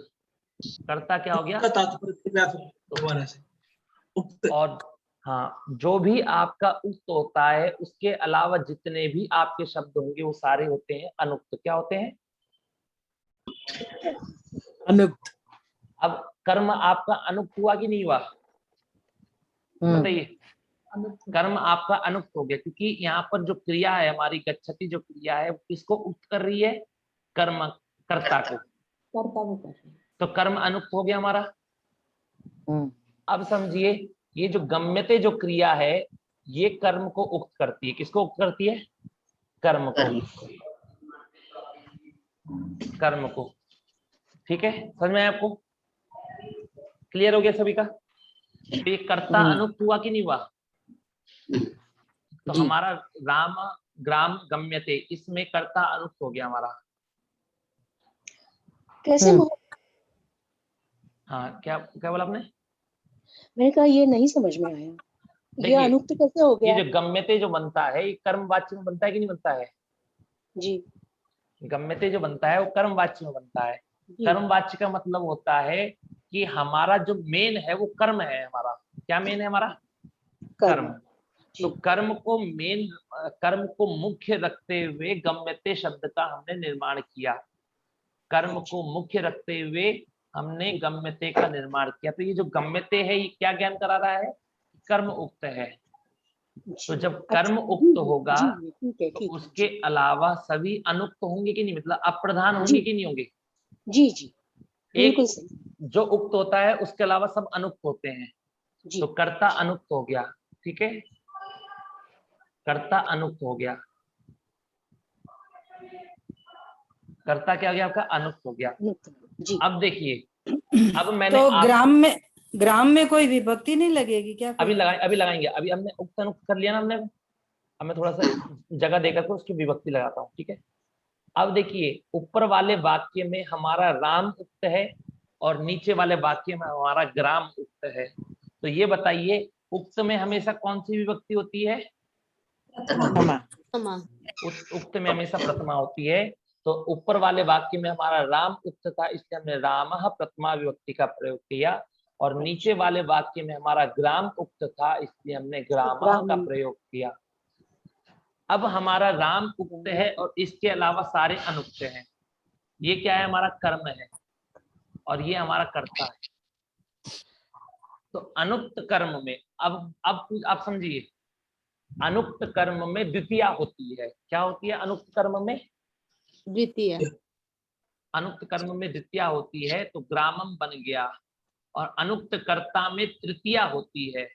B: कर्ता क्या हो गया? और हाँ, जो भी आपका उक्त होता है उसके अलावा जितने भी आपके शब्द होंगे वो सारे होते हैं अनुक्त। क्या होते हैं?
G: अनुक्त।
B: अब कर्म आपका अनुक्त हुआ कि नहीं हुआ? बताइए। कर्म आपका अनुक्त हो गया क्योंकि यहाँ पर जो क्रिया है हमारी गच्छति जो क्रिया है वो किसको उक्त कर रही है? कर्म कर्ता को। तो कर्म अनुक्त हो गया हमारा। अब समझिए ये जो गम्यते जो क्रिया है ये कर्म को उक्त करती है। किसको उक्त करती है? कर्म को। कर्म को। ठीक है, समझ में आया आपको? क्लियर हो गया सभी का? तो ये कर्ता अनुक्त हुआ कि नहीं हुआ? तो हमारा राम ग्राम गम्यते इसमें कर्ता अनुक्त हो गया हमारा।
D: कैसे
B: हाँ, क्या क्या बोला आपने?
D: मैंने कहा ये नहीं समझ में आया, ये
B: देखिए,
D: अनुक्त कैसे हो
B: ये
D: गया?
B: जो गम्यते जो बनता है ये कर्म वाच्य में बनता है कि नहीं बनता है?
D: जी
B: गम्यते जो बनता है वो कर्म वाच्य में बनता है।
D: जी
B: कर्म वाच्य का मतलब होता है कि हमारा जो मेन है वो कर्म है हमारा। क्या मेन है हमारा? कर्म। तो कर्म को मेन, कर्म को मुख्य रखते हुए गम्यते शब्द का हमने निर्माण किया। कर्म को मुख्य रखते हुए हमने गम्यते का निर्माण किया। तो ये जो गम्यते है ये क्या ज्ञान करा रहा है? कर्म उक्त है। तो जब कर्म उक्त होगा तो उसके अलावा सभी अनुक्त होंगे कि नहीं, मतलब अप्रधान होंगे कि नहीं होंगे?
D: जी जी बिल्कुल
B: एक
D: सही।
B: जो उक्त होता है उसके अलावा सब अनुक्त होते हैं।
D: जी
B: तो कर्ता अनुक्त हो गया। ठीक है, कर्ता अनुक्त हो गया। कर्ता क्या हो गया आपका? अनुक्त हो गया।
D: जी
B: अब देखिए, अब मैंने
G: तो ग्राम में कोई विभक्ति नहीं लगेगी क्या?
B: अभी लगाएंगे। अभी हमने उक्त अनुक्त कर लिया ना हमने। अब मैं थोड़ा सा जगह देकर के उसकी विभक्ति लगाता हूँ। ठीक है, अब देखिए ऊपर वाले वाक्य में हमारा राम उक्त है और नीचे वाले वाक्य में हमारा ग्राम उक्त है। तो ये बताइए उक्त में हमेशा कौन सी विभक्ति होती है? उस उक्त में हमेशा प्रथमा होती है। तो ऊपर वाले वाक्य में हमारा राम उक्त था इसलिए हमने रामः प्रथमा विभक्ति का प्रयोग किया, और नीचे वाले वाक्य में हमारा ग्राम उक्त था इसलिए हमने ग्रामः का प्रयोग किया। अब हमारा राम उक्त है और इसके अलावा सारे अनुक्त हैं। ये क्या है? हमारा कर्म है और ये हमारा कर्ता है। तो अनुक्त कर्म में अब आप समझिए, अनुक्त कर्म में द्वितीया होती है। क्या होती है अनुक्त कर्म में?
A: द्वितीय।
B: अनुक्त कर्म में द्वितीया होती है तो ग्रामम बन गया। और अनुक्त कर्ता में तृतीया होती है।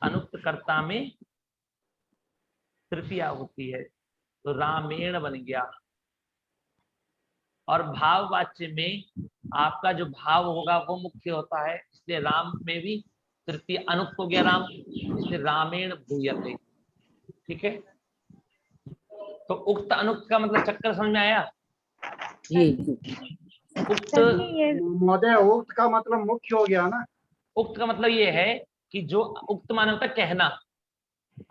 B: अनुक्त कर्ता में तृतीया होती है तो रामेण बन गया। और भाववाच्य में आपका जो भाव होगा वो मुख्य होता है इसलिए राम में भी तृतीय अनुक्त हो गया राम, इसलिए रामेण भूयते। ठीक है, तो उक्त अनुक्त का मतलब चक्कर समझ में आया? उक्त
C: महोदय उक्त का मतलब मुख्य हो गया ना।
B: उक्त का मतलब ये है कि जो उक्त माने होता है कहना।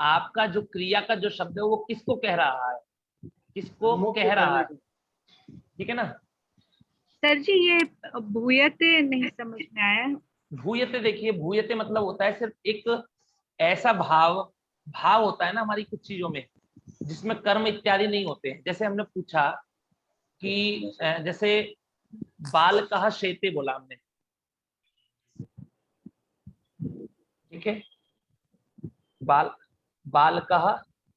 B: आपका जो क्रिया का जो शब्द है वो किसको कह रहा है, किसको कह रहा है। ठीक है ना?
I: सर जी ये भूयते नहीं समझ में आया।
B: भूयते देखिए, भूयते मतलब होता है सिर्फ एक ऐसा भाव होता है ना हमारी कुछ चीजों में जिसमें कर्म इत्यादि नहीं होते हैं। जैसे हमने पूछा कि जैसे बाल कहा शेते बोला हमने। ठीक है, बाल कहा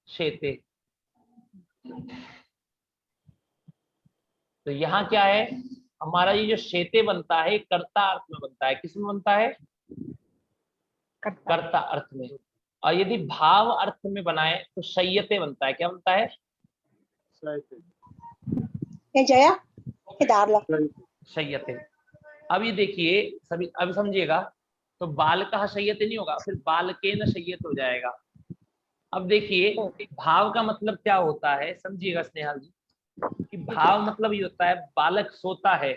B: शेते। तो यहाँ क्या है हमारा ये जो शेते बनता है कर्ता अर्थ में बनता है। किस में बनता है? कर्ता अर्थ में। और यदि भाव अर्थ में बनाए तो शय्यते बनता है। क्या बनता है?
D: जया
B: शय्यते। अब ये देखिए सभी, अब समझिएगा, तो बालकः शय्यते नहीं होगा, फिर बालकेन शय्यते हो जाएगा। अब देखिए भाव का मतलब क्या होता है, समझिएगा स्नेहल जी, कि भाव मतलब ये होता है बालक सोता है,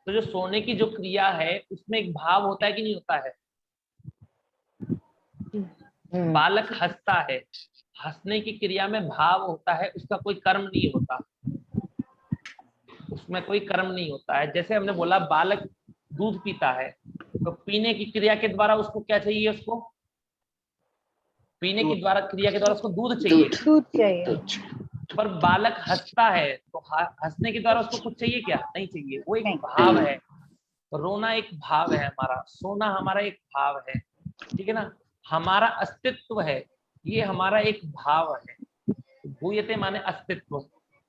B: तो जो सोने की जो क्रिया है उसमें एक भाव होता है कि नहीं होता है। बालक हंसता है, हंसने की क्रिया में भाव होता है, उसका कोई कर्म नहीं होता, उसमें कोई कर्म नहीं होता है। जैसे हमने बोला बालक दूध पीता है, तो पीने की क्रिया के द्वारा उसको क्या चाहिए, उसको पीने की द्वारा क्रिया के द्वारा उसको दूध चाहिए।
A: दूध चाहिए।
B: पर बालक हंसता है तो हंसने के द्वारा उसको कुछ चाहिए क्या, नहीं चाहिए, वो एक भाव है। तो रोना एक भाव है हमारा, सोना हमारा एक भाव है, ठीक है ना। हमारा अस्तित्व है, ये हमारा एक भाव है। भूयते माने अस्तित्व,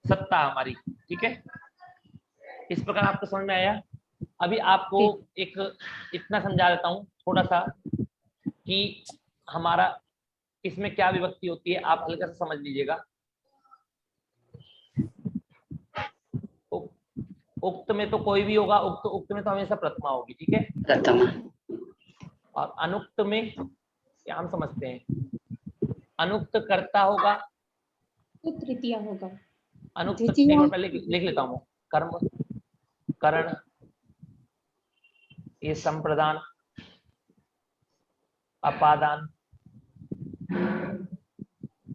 B: सत्ता हमारी, ठीक है। इस प्रकार आपको समझ में आया। अभी आपको एक इतना समझा देता हूँ थोड़ा सा कि हमारा इसमें क्या विभक्ति होती है, आप हल्का सा समझ लीजिएगा। उक्त में तो कोई भी होगा, उक्त में तो हमेशा प्रथमा होगी, ठीक है, प्रथमा। और अनुक्त में क्या हम समझते हैं, अनुक्त कर्ता होगा
E: तो तृतीया होगा।
B: अनुक्त एक बार पहले लिख लेता हूँ, कर्म, करण, ये संप्रदान, अपादान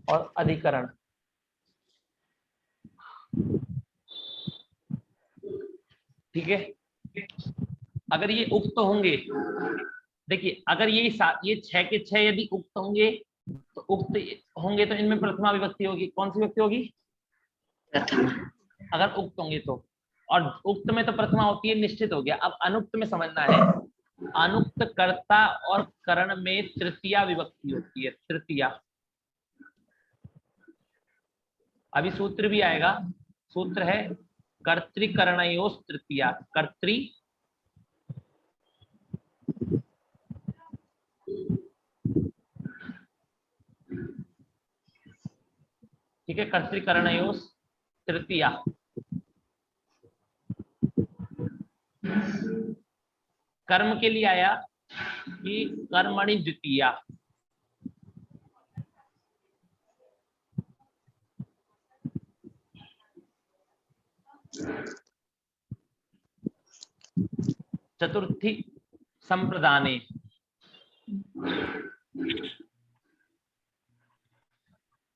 B: और अधिकरण। ठीक है, अगर ये उक्त होंगे, देखिए अगर ये 6 के 6 यदि उक्त होंगे, तो उक्त होंगे तो इनमें प्रथमा विभक्ति होगी। कौन सी विभक्ति होगी, अगर उक्त होंगे तो। और उक्त में तो प्रथमा होती है, निश्चित हो गया। अब अनुक्त में समझना है, अनुक्त कर्ता और करण में तृतीया विभक्ति होती है, तृतीया। अभी सूत्र भी आएगा, सूत्र है कर्तृकरणयोस् तृतीया, कर्तृ ठीक है, कर्तृकरणयोस् तृतीया। कर्म के लिए आया कि कर्मणि द्वितीया, चतुर्थी संप्रदाने,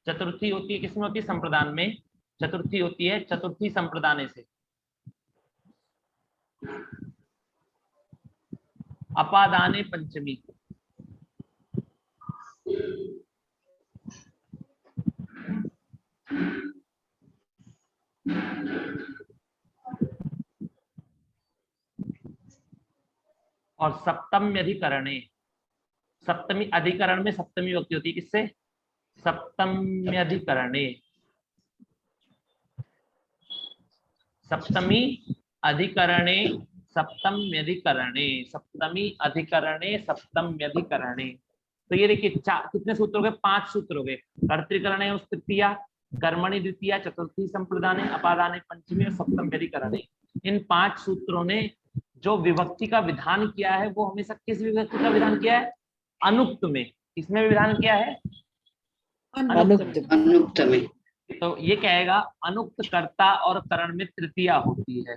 B: चतुर्थी होती है किसमें होती है, संप्रदान में। चतुर्थी होती है चतुर्थी संप्रदाने से। अपादाने पंचमी, और सप्तमी अधिकरणे, सप्तमी अधिकरण में सप्तमी विभक्ति होती है किससे, सप्तमी अधिकरणे, सप्तमी अधिकरणे, सप्तमी अधिकरणे, सप्तमी अधिकरणे, सप्तमी अधिकरणे। तो ये देखिए कितने सूत्र हो गए, 5 सूत्र हो गए। कर्तृकरणे तृतीया, कर्मणि द्वितीया, चतुर्थी संप्रदाने, अपादाने पंचमी और सप्तमी अधिकरणे। इन 5 सूत्रों ने जो विभक्ति का विधान किया है वो हमेशा किस विभक्ति का विधान किया है, अनुक्त में। इसमें विधान किया है अनुक्त में। तो ये कहेगा अनुक्त कर्ता और करण में तृतीया होती है,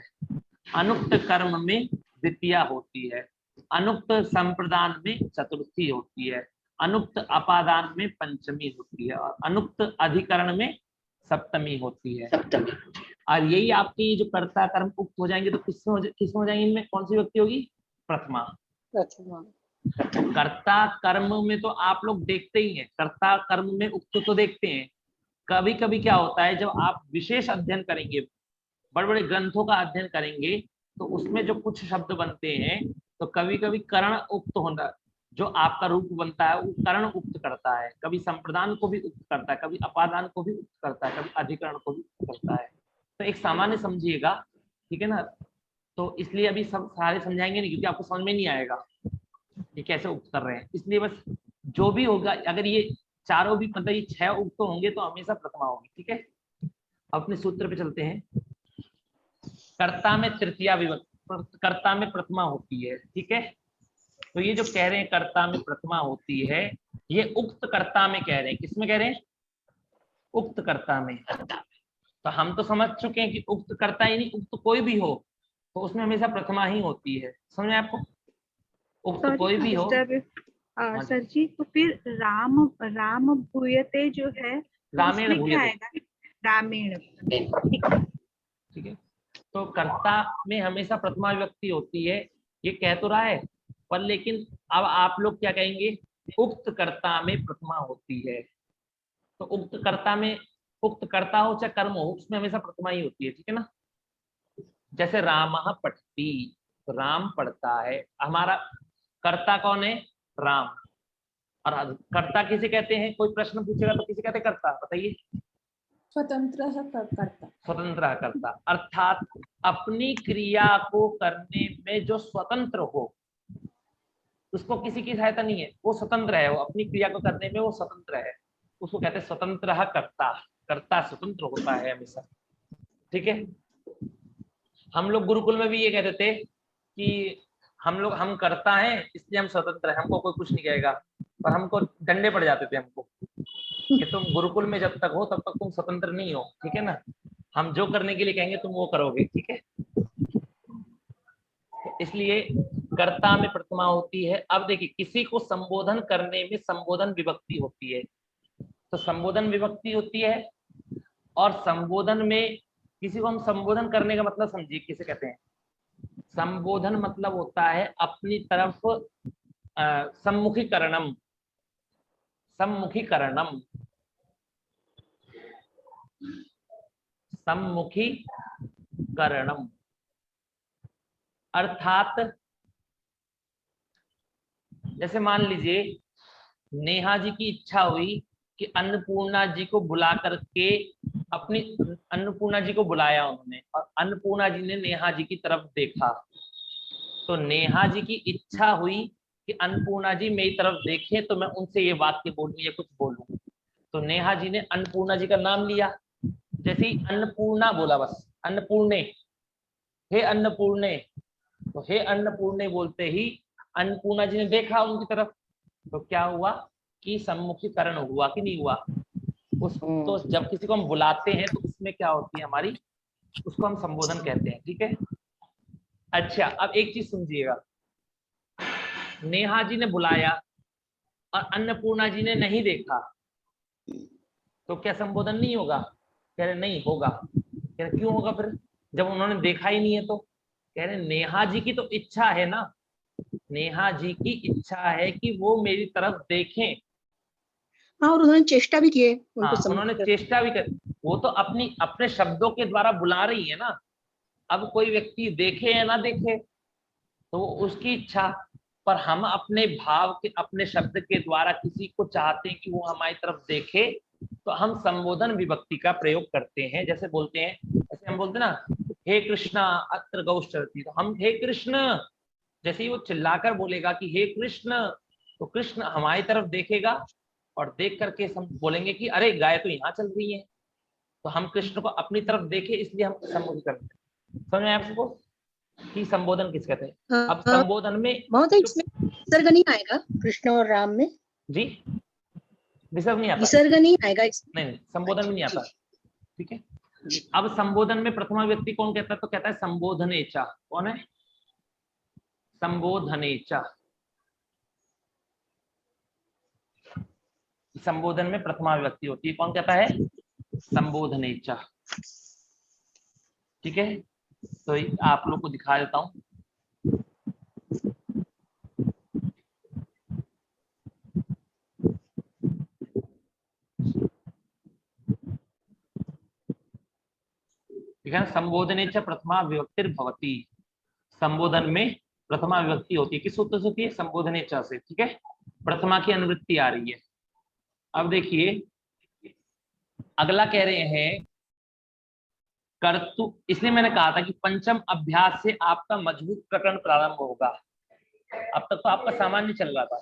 B: अनुक्त कर्म में द्वितीया होती है, अनुक्त संप्रदान में चतुर्थी होती है, अनुक्त अपादान में पंचमी होती है और अनुक्त अधिकरण में सप्तमी होती है। और यही आपकी जो कर्ता कर्म उक्त हो जाएंगे तो किसमें हो जाएंगे, इनमें कौन सी विभक्ति होगी, प्रथमा। कर्ता कर्म में तो आप लोग देखते ही हैं, कर्ता कर्म में उक्त तो देखते हैं। कभी कभी क्या होता है, जब आप विशेष अध्ययन करेंगे, बड़े बड़े ग्रंथों का अध्ययन करेंगे, तो उसमें जो कुछ शब्द बनते हैं तो कभी कभी करण उक्त होना, जो आपका रूप बनता है वो करण उक्त करता है, कभी संप्रदान को भी उक्त करता है, कभी अपादान को भी उक्त करता है, कभी अधिकरण को भी उक्त करता है। तो एक सामान्य समझिएगा, ठीक है ना। तो इसलिए अभी सब सारे समझाएंगे नहीं, क्योंकि आपको समझ में नहीं आएगा ये कैसे उक्त कर रहे हैं। इसलिए बस जो भी होगा, अगर ये चारों भी मतलब ये 6 उक्त होंगे तो हमेशा प्रथमा होगी, ठीक है। अपने सूत्र पे चलते हैं। कर्ता में तृतीया विभक्ति, कर्ता में प्रथमा होती है, ठीक है। तो ये जो कह रहे हैं कर्ता में प्रथमा होती है, ये उक्त कर्ता में कह रहे हैं। किसमें कह रहे हैं? उक्त कर्ता में। तो हम तो समझ चुके हैं कि उक्त कर्ता यानी उक्त कोई भी हो तो उसमें हमेशा प्रथमा ही होती है। समझ में आपको? उक्त कोई भी हो। हाँ
I: सर जी, तो फिर राम राम भूयते जो है तो
B: रामेण
I: उसमें क्या
B: भूयते।
I: आएगा? रामेण।
B: ठीक है। तो कर्ता में हमेशा प्रथमा विभक्ति होती है, ये कह तो रहा है, पर लेकिन अब आप लोग क्या कहेंगे? उक्त कर्ता में प्रथमा होती है। तो उक्त कर्ता में, उक्त कर्ता हो चाहे कर्म हो, उसमें हमेशा प्रथमा ही होती है, ठीक है ना। जैसे रामः पठति, तो राम पढ़ता है, हमारा कर्ता कौन है? राम। और कर्ता किसे कहते हैं? कोई प्रश्न पूछेगा तो किसे कहते हैं कर्ता? बताइए।
E: स्वतंत्र कर्ता।
B: स्वतंत्र कर्ता, अर्थात अपनी क्रिया को करने में जो स्वतंत्र हो, उसको किसी की सहायता नहीं है, वो स्वतंत्र है, वो अपनी क्रिया को करने में वो स्वतंत्र है, उसको कहते हैं स्वतंत्र कर्ता। कर्ता स्वतंत्र होता है हमेशा, ठीक है। हम लोग गुरुकुल में भी ये कहते थे कि हम करता है इसलिए हम स्वतंत्र है, हमको कोई कुछ नहीं कहेगा, पर हमको डंडे पड़ जाते थे हमको कि तुम गुरुकुल में जब तक हो तब तक तुम स्वतंत्र नहीं हो, ठीक है ना। हम जो करने के लिए कहेंगे तुम वो करोगे, ठीक है। इसलिए कर्ता में प्रथमा होती है। अब देखिए, किसी को संबोधन करने में संबोधन विभक्ति होती है, तो संबोधन विभक्ति होती है। और संबोधन में किसी को हम संबोधन करने का मतलब समझिए किसे कहते हैं। संबोधन मतलब होता है अपनी तरफ सम्मुखीकरणम, सम्मुखीकरणम, सम्मुखीकरणम। अर्थात जैसे मान लीजिए नेहा जी की इच्छा हुई कि अन्नपूर्णा जी को बुला करके, अपनी अन्नपूर्णा जी को बुलाया उन्होंने, और अन्नपूर्णा जी ने नेहा जी की तरफ देखा, तो नेहा जी की इच्छा हुई कि अन्नपूर्णा जी मेरी तरफ देखें तो मैं उनसे ये वाक्य बोलूं या कुछ बोलूं। तो नेहा जी ने अन्नपूर्णा जी का नाम लिया, जैसे ही अन्नपूर्णा बोला, बस अन्नपूर्णे, हे अन्नपूर्णे, तो हे अन्नपूर्णे बोलते ही अन्नपूर्णा जी ने देखा उनकी तरफ, तो क्या हुआ कि सम्मुखीकरण हुआ कि नहीं हुआ। तो जब किसी को हम बुलाते हैं तो उसमें क्या होती है हमारी, उसको हम संबोधन कहते हैं, ठीक है। अच्छा, अब एक चीज समझिएगा, नेहा जी ने बुलाया और अन्नपूर्णा जी ने नहीं देखा, तो क्या संबोधन नहीं होगा? कह रहे नहीं होगा। कह रहे क्यों होगा फिर, जब उन्होंने देखा ही नहीं है तो? कह रहे नेहा जी की तो इच्छा है ना, नेहा जी की इच्छा है कि वो मेरी तरफ देखें।
D: हाँ, और उन्होंने चेष्टा भी की है
B: हाँ,
D: उनको
B: उन्होंने चेष्टा भी कर, वो तो अपने शब्दों के द्वारा बुला रही है ना। अब कोई व्यक्ति देखे या ना देखे तो वो उसकी इच्छा, पर हम अपने भाव के, अपने शब्द के द्वारा किसी को चाहते हैं कि वो हमारी तरफ देखे, तो हम संबोधन विभक्ति का प्रयोग करते हैं। जैसे बोलते हैं, जैसे हम बोलते हैं ना, हे कृष्णा अत्र गौश्चरति, तो हम हे कृष्ण, जैसे ही वो चिल्लाकर बोलेगा कि हे कृष्ण, तो कृष्ण हमारी तरफ देखेगा और देख करके हम बोलेंगे कि अरे गाय तो यहाँ चल रही है, तो हम कृष्ण को अपनी तरफ देखे इसलिए हम संबोधन करते हैं। समझ में आपको कि संबोधन किस कहते हैं। अब संबोधन में
D: महोदय इसमें विसर्ग नहीं आएगा कृष्ण और राम में?
B: जी, विसर्ग नहीं आता,
D: विसर्ग नहीं आएगा इसमें?
B: नहीं संबोधन में नहीं आता, ठीक है।
D: जी।
B: अब संबोधन में प्रथमा व्यक्ति कौन कहता है? तो कहता है संबोधनेचा। कौन है? संबोधनेचा। संबोधन में प्रथमा व्यक्ति होती है, कौन कहता है? संबोधनेचा, ठीक है। तो आप लोग को दिखा देता हूं। ठीक है ना, संबोधनेचा प्रथमा विभक्तिर्भवति, संबोधन में प्रथमा विभक्ति होती है। किस सूत्र से होती है? संबोधनेचा से, ठीक है। प्रथमा की अनुवृत्ति आ रही है। अब देखिए अगला कह रहे हैं कर्तु, इसलिए मैंने कहा था कि पंचम अभ्यास से आपका मजबूत प्रकरण प्रारंभ होगा। अब तक तो आपका सामान्य चल रहा था।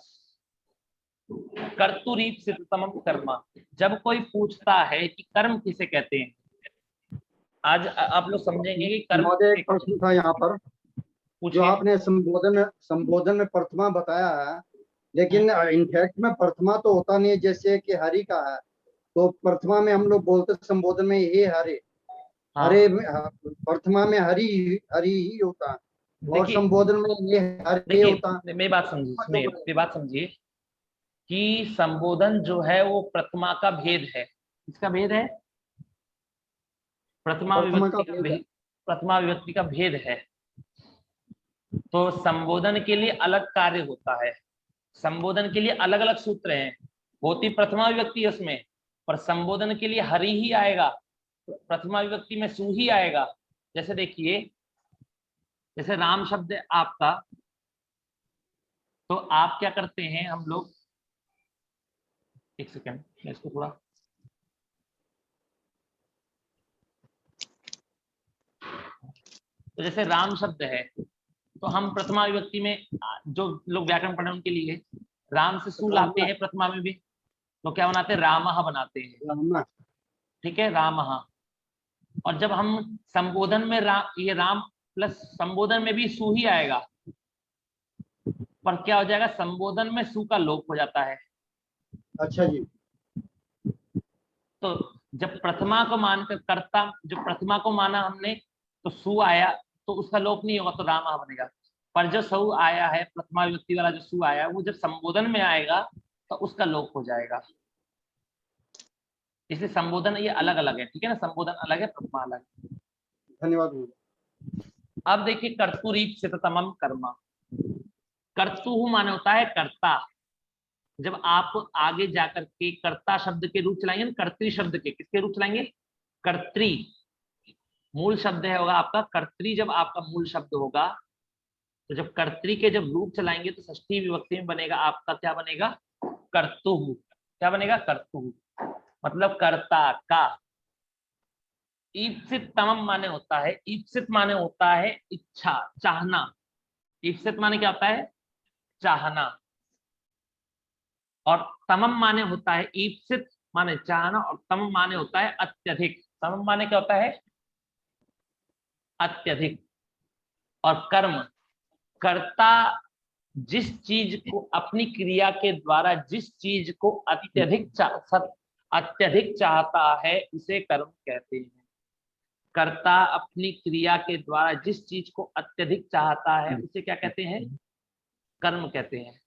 B: कर्तुरीप सिद्धतमम कर्म, जब कोई पूछता है कि कर्म किसे कहते हैं, आज आप लोग समझेंगे कि कर्म
H: महोदय एक प्रश्न था यहाँ पर, जो
B: पूछिए।
H: आपने संबोधन में प्रथमा बताया है, लेकिन इनफैक्ट में प्रथमा तो होता नहीं है, जैसे कि हरि का है, तो प्रथमा में हम लोग बोलते संबोधन में हे हरे,
B: हाँ।
H: हरे प्रथमा में हरि हरि ही होता है, और
B: देखिए
H: संबोधन में ये हरे होता है।
B: मेरी बात समझिए, मेरी बात समझिए कि संबोधन जो है वो प्रथमा का भेद है। किसका भेद है? प्रथमा विभक्ति का भेद है। तो संबोधन के लिए अलग कार्य होता है, संबोधन के लिए अलग अलग सूत्र हैं। होती प्रथमा विभक्ति है उसमें, पर संबोधन के लिए हरि ही आएगा, प्रथमा विभक्ति में सु ही आएगा। जैसे देखिए, जैसे राम शब्द है आपका, तो आप क्या करते हैं, हम लोग, एक सेकेंड मैं इसको थोड़ा, तो जैसे राम शब्द है तो हम प्रथमा विभक्ति में, जो लोग व्याकरण पढ़े उनके लिए, राम से सु लाते हैं प्रथमा में भी, तो क्या बनाते हैं? रामः बनाते हैं। ठीक है, रामः। और जब हम संबोधन में ये राम प्लस संबोधन में भी सु ही आएगा, पर क्या हो जाएगा? संबोधन में सु का लोप हो जाता है।
H: अच्छा जी।
B: तो जब प्रथमा को मानकर कर्ता, जो प्रथमा को माना हमने, तो सु आया तो उसका लोप नहीं होगा, तो रामः बनेगा। पर जो सु आया है, प्रथमा विभक्ति वाला जो सु आया, वो जब संबोधन में आएगा तो उसका लोप हो जाएगा। इसलिए संबोधन ये अलग अलग है, ठीक है ना, संबोधन अलग है, प्रथमा अलग है।
H: धन्यवाद।
B: अब देखिए, कर्तुरीप सिततमम कर्म। कर्तु माने होता है कर्ता। जब आप आगे जाकर के कर्ता शब्द के रूप चलाएंगे, कर्तृ शब्द के, किसके रूप चलाएंगे? कर्तृ मूल शब्द है होगा आपका, कर्तृ जब आपका मूल शब्द होगा, तो जब कर्तृ के जब रूप चलाएंगे तो षष्ठी विभक्ति में बनेगा आपका, क्या बनेगा? कर्तुः। क्या बनेगा? कर्तुः, मतलब कर्ता का। ईप्सित तमम माने होता है, ईप्सित माने होता है इच्छा, चाहना। ईप्सित माने क्या होता है? चाहना। और तमम माने होता है, ईप्सित माने चाहना, और तमम माने होता है अत्यधिक। तमम माने क्या होता है? अत्यधिक। और कर्म, कर्ता जिस चीज को अपनी क्रिया के द्वारा जिस चीज को अत्यधिक चाहता है उसे कर्म कहते हैं। कर्ता अपनी क्रिया के द्वारा जिस चीज को अत्यधिक चाहता है उसे क्या कहते हैं? कर्म कहते हैं।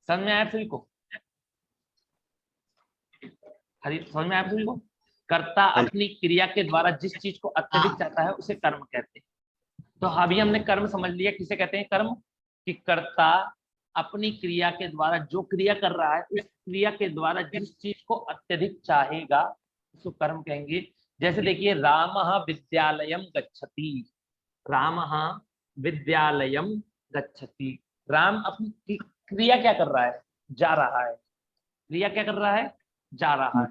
B: समझ में आया सभी को? समझ में आया सभी को? कर्ता अपनी क्रिया के द्वारा जिस चीज को अत्यधिक चाहता है उसे कर्म कहते हैं। तो अभी हमने कर्म समझ लिया, किसे कहते हैं कर्म? कि कर्ता अपनी क्रिया के द्वारा जो क्रिया कर रहा है उस क्रिया के द्वारा जिस चीज को अत्यधिक चाहेगा उसको कर्म कहेंगे। जैसे देखिए, रामः विद्यालयम गच्छति। रामः विद्यालयम गच्छति। राम अपनी क्रिया क्या कर रहा है? जा रहा है। क्रिया क्या कर रहा है? जा रहा है।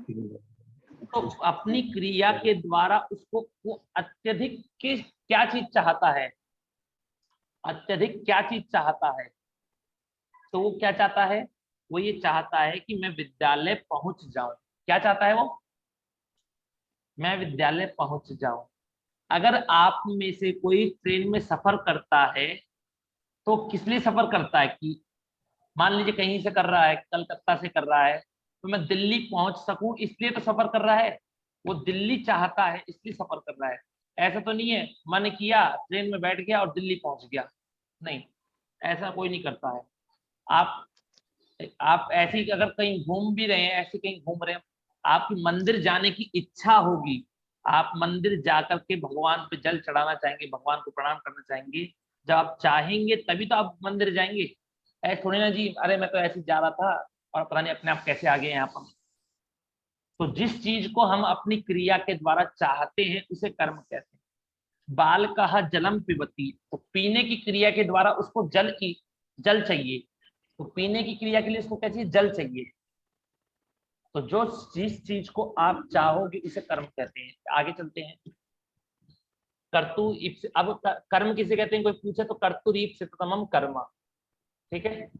B: तो अपनी क्रिया के द्वारा उसको वो अत्यधिक क्या चीज चाहता है? अत्यधिक क्या चीज चाहता है? तो वो क्या चाहता है? वो ये चाहता है कि मैं विद्यालय पहुंच जाऊं। क्या चाहता है वो? मैं विद्यालय पहुंच जाऊं। अगर आप में से कोई ट्रेन में सफर करता है तो किस लिए सफर करता है? कि मान लीजिए कहीं से कर रहा है, कलकत्ता से कर रहा है, तो मैं दिल्ली पहुंच सकूं इसलिए तो सफर कर रहा है। वो दिल्ली चाहता है इसलिए सफर कर रहा है। ऐसा तो नहीं है मन किया ट्रेन में बैठ गया और दिल्ली पहुंच गया, नहीं, ऐसा कोई नहीं करता है। आप ऐसे ही अगर कहीं घूम भी रहे हैं, ऐसे कहीं घूम रहे हैं, आपकी मंदिर जाने की इच्छा होगी, आप मंदिर जाकर के भगवान पे जल चढ़ाना चाहेंगे, भगवान को प्रणाम करना चाहेंगे। जब आप चाहेंगे तभी तो आप मंदिर जाएंगे। ऐसे थोड़ी ना जी, अरे मैं तो ऐसे जा रहा था और पता नहीं अपने आप कैसे आ गए यहाँ पर। तो जिस चीज को हम अपनी क्रिया के द्वारा चाहते हैं उसे कर्म कहते हैं। बाल कहा जलम पिबती, तो पीने की क्रिया के द्वारा उसको जल चाहिए, तो पीने की क्रिया के लिए उसको क्या चाहिए? जल चाहिए। तो जो जिस चीज को आप चाहोगे उसे कर्म कहते हैं। आगे चलते हैं। कर्तु अब कर्म किसे कहते हैं कोई पूछे तो कर्तुरीप सिततमम कर्म, ठीक है।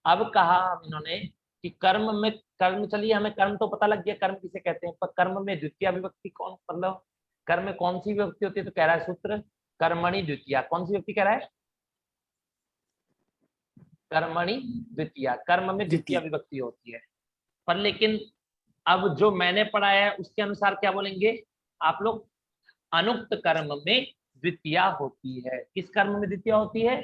B: अब कहा इन्होंने कि कर्म में, कर्म, चलिए हमें कर्म तो पता लग गया कर्म किसे कहते हैं, पर कर्म में द्वितीय विभक्ति कौन, मतलब कर्म में कौन सी विभक्ति होती है? तो कह रहा है सूत्र कर्मणि द्वितीया। कौन सी विभक्ति कह रहा है? कर्मणि द्वितीया। कर्म में द्वितीय विभक्ति होती है। पर लेकिन अब जो मैंने पढ़ाया है उसके अनुसार क्या बोलेंगे आप लोग? अनुक्त कर्म में द्वितीया होती है। किस कर्म में द्वितीया होती है?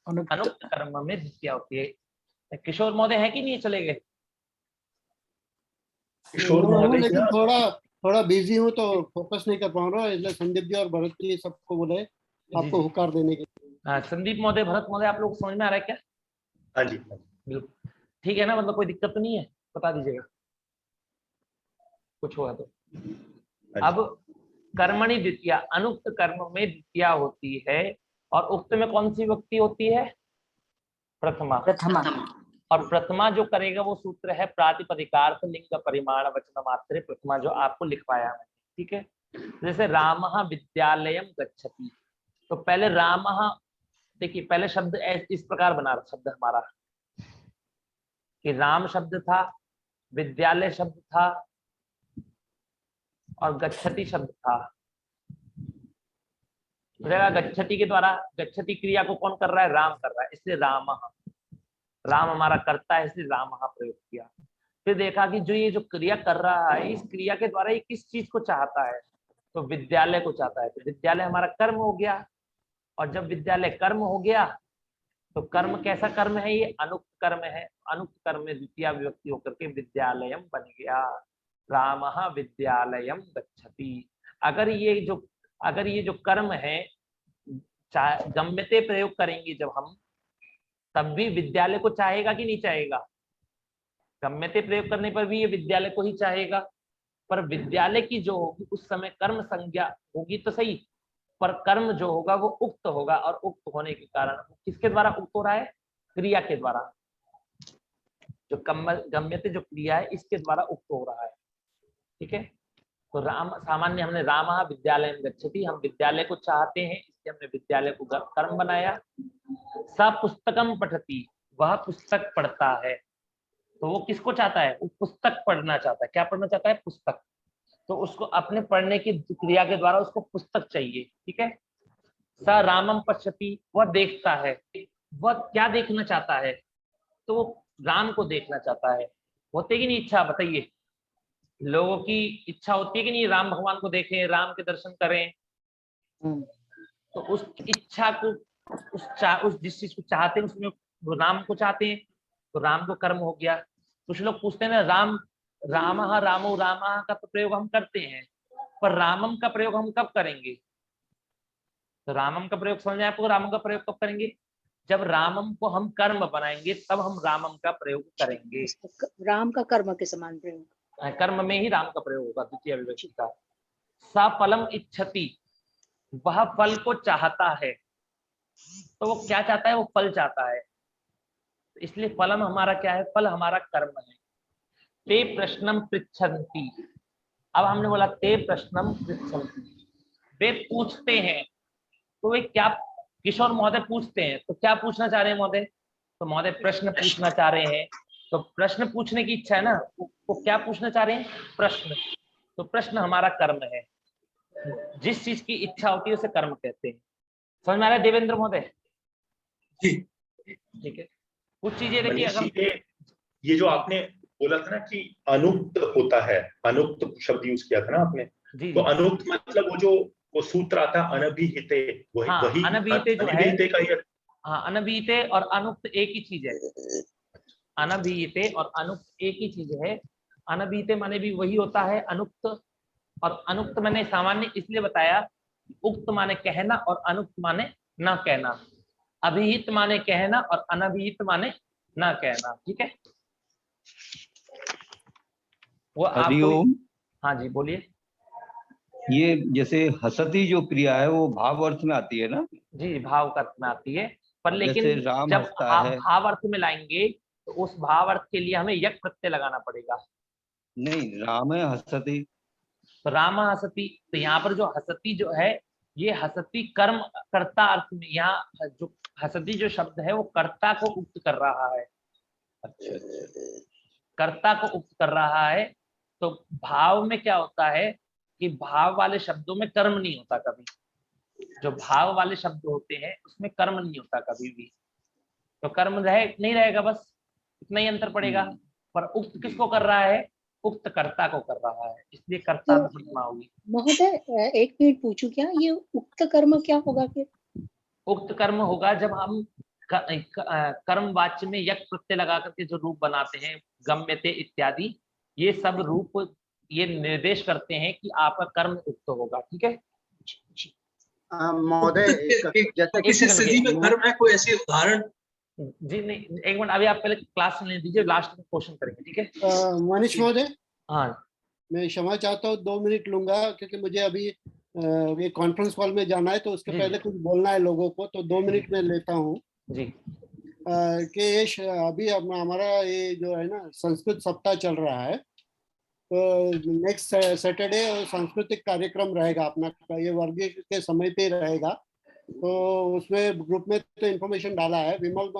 B: अनुक्त कर्म में द्वितीया होती है। किशोर महोदय है कि नहीं? चले गए
F: किशोर महोदय
C: लेकिन थोड़ा बिजी हूँ तो फोकस नहीं कर पा रहा हूँ, इसलिए संदीप जी और भरत जी सबको बोले आपको हुकार देने के लिए।
B: संदीप महोदय, भरत महोदय, आप लोग समझ में आ रहा है क्या?
F: हाँ जी,
B: बिल्कुल ठीक है ना, मतलब कोई दिक्कत तो नहीं है? बता दीजिएगा कुछ होगा तो। अब कर्मणि द्वितीया, अनुक्त कर्म में द्वितीया होती है और उक्त में कौन सी विभक्ति होती है? प्रथमा। और प्रथमा जो करेगा वो सूत्र है प्रातिपदिकार्थ लिंग परिमाण वचन मात्रे प्रथमा, जो आपको लिखवाया है। ठीक है, जैसे रामः विद्यालयम गच्छति, तो पहले रामः, देखिए पहले शब्द इस प्रकार बना रहा शब्द हमारा कि राम शब्द था, विद्यालय शब्द था और गच्छति शब्द था। गच्छति के द्वारा, गच्छति क्रिया को कौन कर रहा है? राम कर रहा है, इसलिए रामः, राम हमारा करता है इसलिए रामः प्रयोग किया। फिर देखा कि जो ये जो क्रिया कर रहा है इस क्रिया के द्वारा ये किस चीज को चाहता है? तो विद्यालय को चाहता है, तो विद्यालय हमारा कर्म हो गया। और जब विद्यालय कर्म हो गया तो कर्म कैसा कर्म है? ये अनुक्त कर्म है। अनुक्त कर्म में द्वितीय विभक्ति होकर के विद्यालयम बन गया। रामः विद्यालयम गच्छति। अगर ये जो कर्म है गम्यते प्रयोग करेंगे जब हम, तब भी विद्यालय को चाहेगा कि नहीं चाहेगा? गम्यते प्रयोग करने पर भी ये विद्यालय को ही चाहेगा। पर विद्यालय की जो होगी उस समय कर्म संज्ञा होगी तो सही, पर कर्म जो होगा वो उक्त होगा, और उक्त होने के कारण किसके द्वारा उक्त हो रहा है? क्रिया के द्वारा। जो गम्यते जो क्रिया है इसके द्वारा उक्त हो रहा है। ठीक है, तो राम, सामान्य हमने रामः विद्यालयम गच्छति, हम विद्यालय को चाहते हैं इसलिए हमने विद्यालय को कर्म बनाया। स पुस्तकम पठति, वह पुस्तक पढ़ता है, तो वो किसको चाहता है? वो पुस्तक पढ़ना चाहता है। क्या पढ़ना चाहता है? पुस्तक। तो उसको अपने पढ़ने की क्रिया के द्वारा उसको पुस्तक चाहिए। ठीक है, स रामम पश्यति, वह देखता है। वह क्या देखना चाहता है? तो वो राम को देखना चाहता है। होती कि नहीं इच्छा? बताइए, लोगों की इच्छा होती है कि नहीं? राम भगवान को देखें, राम के दर्शन करें। तो उस इच्छा को, उस जिस चीज को चाहते हैं उसमें वो राम को चाहते हैं, तो राम को कर्म हो गया। कुछ लोग पूछते हैं ना, रामः रामो रामः का तो प्रयोग हम करते हैं, पर रामम का प्रयोग हम कब करेंगे? तो रामम का प्रयोग समझ में आपको? रामम का प्रयोग कब करेंगे? जब रामम को हम कर्म बनाएंगे तब हम रामम का प्रयोग करेंगे।
D: राम का कर्म के समान प्रयोग,
B: कर्म में ही राम का प्रयोग होगा द्वितीय विभक्ति का। सफलम इच्छति, वह फल को चाहता है। तो वो क्या चाहता है? वो फल चाहता है, इसलिए फलम हमारा क्या है? फल हमारा कर्म है। ते प्रश्नम पृच्छन्ति, अब हमने बोला ते प्रश्नम पृच्छन्ति, वे पूछते हैं। तो वे क्या, किशोर महोदय पूछते हैं, तो क्या पूछना चाह रहे हैं महोदय? तो महोदय प्रश्न पूछना चाह रहे हैं। तो प्रश्न पूछने की इच्छा है ना, वो क्या पूछना चाह रहे हैं? प्रश्न। तो प्रश्न हमारा कर्म है। जिस चीज की इच्छा होती है उसे कर्म कहते हैं। समझ में आ रहा है देवेंद्र महोदय?
F: जी
B: ठीक है, कुछ चीजें देखिए। अगर
F: ये जो आपने बोला था ना कि अनुक्त होता है, अनुक्त शब्द यूज किया था ना आपने, तो अनुक्त मतलब वो सूत्र आता है अनभिहिते, वही
B: अनभिहिते जो है,
F: का ये,
B: हाँ, अनभिहिते और अनुक्त एक ही चीज है। अनभिहिते और अनुक्त एक ही चीज है। अनभिहिते माने भी वही होता है अनुक्त, और अनुक्त मैंने सामान्य इसलिए बताया, उक्त माने कहना और अनुक्त माने ना कहना। अभिहित माने कहना और अनभिहित माने ना कहना। ठीक है, वो आपको, हाँ जी बोलिए।
J: ये जैसे हसती जो क्रिया है वो भाव अर्थ में आती है ना?
B: जी, भाव अर्थ में आती है, पर लेकिन जब
J: आप
B: भाव अर्थ में लाएंगे तो उस भाव अर्थ के लिए हमें यक प्रत्यय लगाना पड़ेगा।
J: नहीं, राम है हसती,
B: तो राम हसती, तो यहाँ पर जो हसती जो है, ये हसती कर्म कर्ता अर्थ में, यहाँ जो हसती जो शब्द है वो कर्ता को उक्त कर रहा है।
J: अच्छा,
B: कर्ता को उक्त कर रहा है। तो भाव में क्या होता है कि भाव वाले शब्दों में कर्म नहीं होता कभी। जो भाव वाले शब्द होते हैं उसमें कर्म नहीं होता कभी भी। तो कर्म रहे नहीं रहेगा, बस इतना ही अंतर पड़ेगा। पर उक्त किसको कर रहा है? उक्त कर्ता को कर रहा है, इसलिए कर्ता विभक्तिमा होगी।
D: महोदय एक मिनट पूछूं क्या, ये उक्त कर्म क्या होगा फिर?
B: उक्त कर्म होगा जब हम कर्म वाच्य में यक प्रत्यय लगा करके जो रूप बनाते हैं, गम्यते इत्यादि, ये सब रूप ये निर्देश करते हैं कि आपका कर्म उक्त होगा। ठीक है
H: महोदय,
K: किसी स्थिति में कर्म है, कोई ऐसी उदाहरण?
B: जी नहीं, एक मिनट, अभी आप पहले क्लास ले दीजिए, लास्ट में क्वेश्चन करेंगे। ठीक है
C: मनीष महोदय,
B: हाँ
C: मैं क्षमा चाहता हूँ, 2 मिनट लूंगा क्योंकि मुझे अभी ये कॉन्फ्रेंस कॉल में जाना है, तो उसके पहले कुछ बोलना है लोगों को, तो 2 मिनट में लेता हूँ
B: जी।
C: कि ये अभी हमारा ये जो है ना संस्कृत सप्ताह चल रहा है, तो नेक्स्ट सैटरडे सांस्कृतिक कार्यक्रम रहेगा अपना, ये वर्गीय के समय पे रहेगा। तो उसमें ग्रुप में तो इन्फॉर्मेशन डाला है, विमल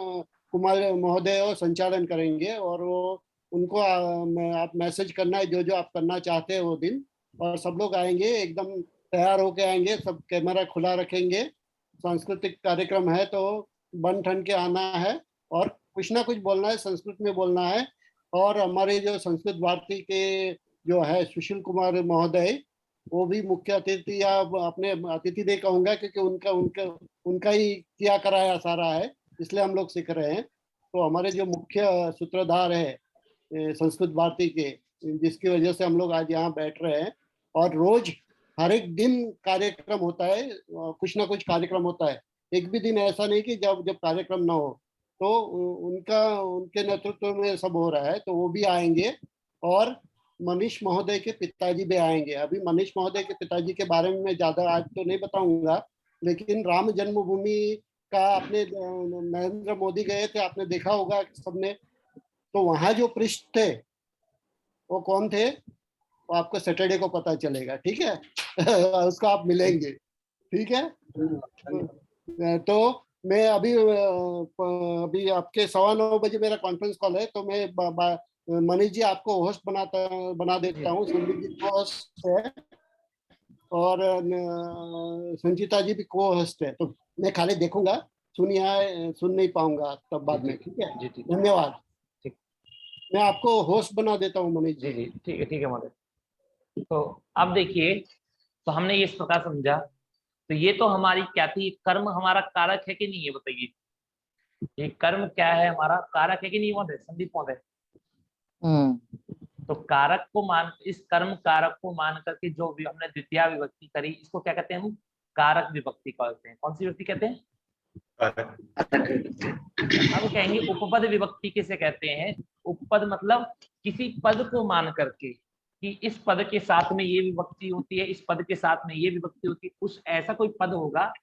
C: कुमार महोदय और संचालन करेंगे, और वो उनको आप मैसेज करना है जो जो आप करना चाहते हैं वो दिन, और सब लोग आएंगे, एकदम तैयार होके आएंगे, सब कैमरा खुला रखेंगे। सांस्कृतिक कार्यक्रम है तो बन ठन के आना है और कुछ ना कुछ बोलना है, संस्कृत में बोलना है। और हमारे जो संस्कृत भारती के जो है सुशील कुमार महोदय, वो भी मुख्य अतिथि, या अपने अतिथि नहीं कहूँगा क्योंकि उनका ही किया कराया सारा है, इसलिए हम लोग सीख रहे हैं। तो हमारे जो मुख्य सूत्रधार है संस्कृत भारती के, जिसकी वजह से हम लोग आज यहाँ बैठ रहे हैं। और रोज हर एक दिन कार्यक्रम होता है, कुछ ना कुछ कार्यक्रम होता है, एक भी दिन ऐसा नहीं कि जब कार्यक्रम ना हो। तो उनके नेतृत्व में सब हो रहा है, तो वो भी आएंगे। और मनीष महोदय के पिताजी भी आएंगे। अभी मनीष महोदय के पिताजी के बारे में मैं ज़्यादा आज तो नहीं बताऊंगा, लेकिन राम जन्मभूमि का आपने, नरेंद्र मोदी गए थे, आपने देखा होगा सबने, तो वहाँ जो पृष्ठ थे वो कौन थे, वो आपको सैटरडे को पता चलेगा। ठीक है उसको आप मिलेंगे। ठीक है तो मैं अभी आपके 9:15 बजे मेरा कॉन्फ्रेंस कॉल है, तो मैं मनीष जी आपको होस्ट बना देता हूँ। संदीप जी को होस्ट है और संचिता जी भी को होस्ट है, तो मैं खाली देखूंगा, सुन नहीं पाऊंगा तब बाद में। ठीक है धन्यवाद। मैं आपको होस्ट बना देता हूँ मनीष जी।
B: जी ठीक है महोदय। तो अब देखिए, तो हमने ये इस प्रकार समझा, तो ये तो हमारी क्या थी, कर्म हमारा कारक है कि नहीं, ये बताइए। ये कर्म क्या है, हमारा कारक है कि नहीं महोदय, संदीप महोदय? तो कारक को इस कर्म कारक को मान करके जो भी हमने द्वितीय विभक्ति करी, इसको क्या कहते हैं हम? कारक विभक्ति कहते हैं। कौन सी विभक्ति कहते हैं? हम कहेंगे उपपद विभक्ति किसे कहते हैं? उपपद मतलब किसी पद को मान करके कि इस पद के साथ में ये विभक्ति होती है, इस पद के साथ में ये विभक्ति होती है, उस ऐसा कोई पद होगा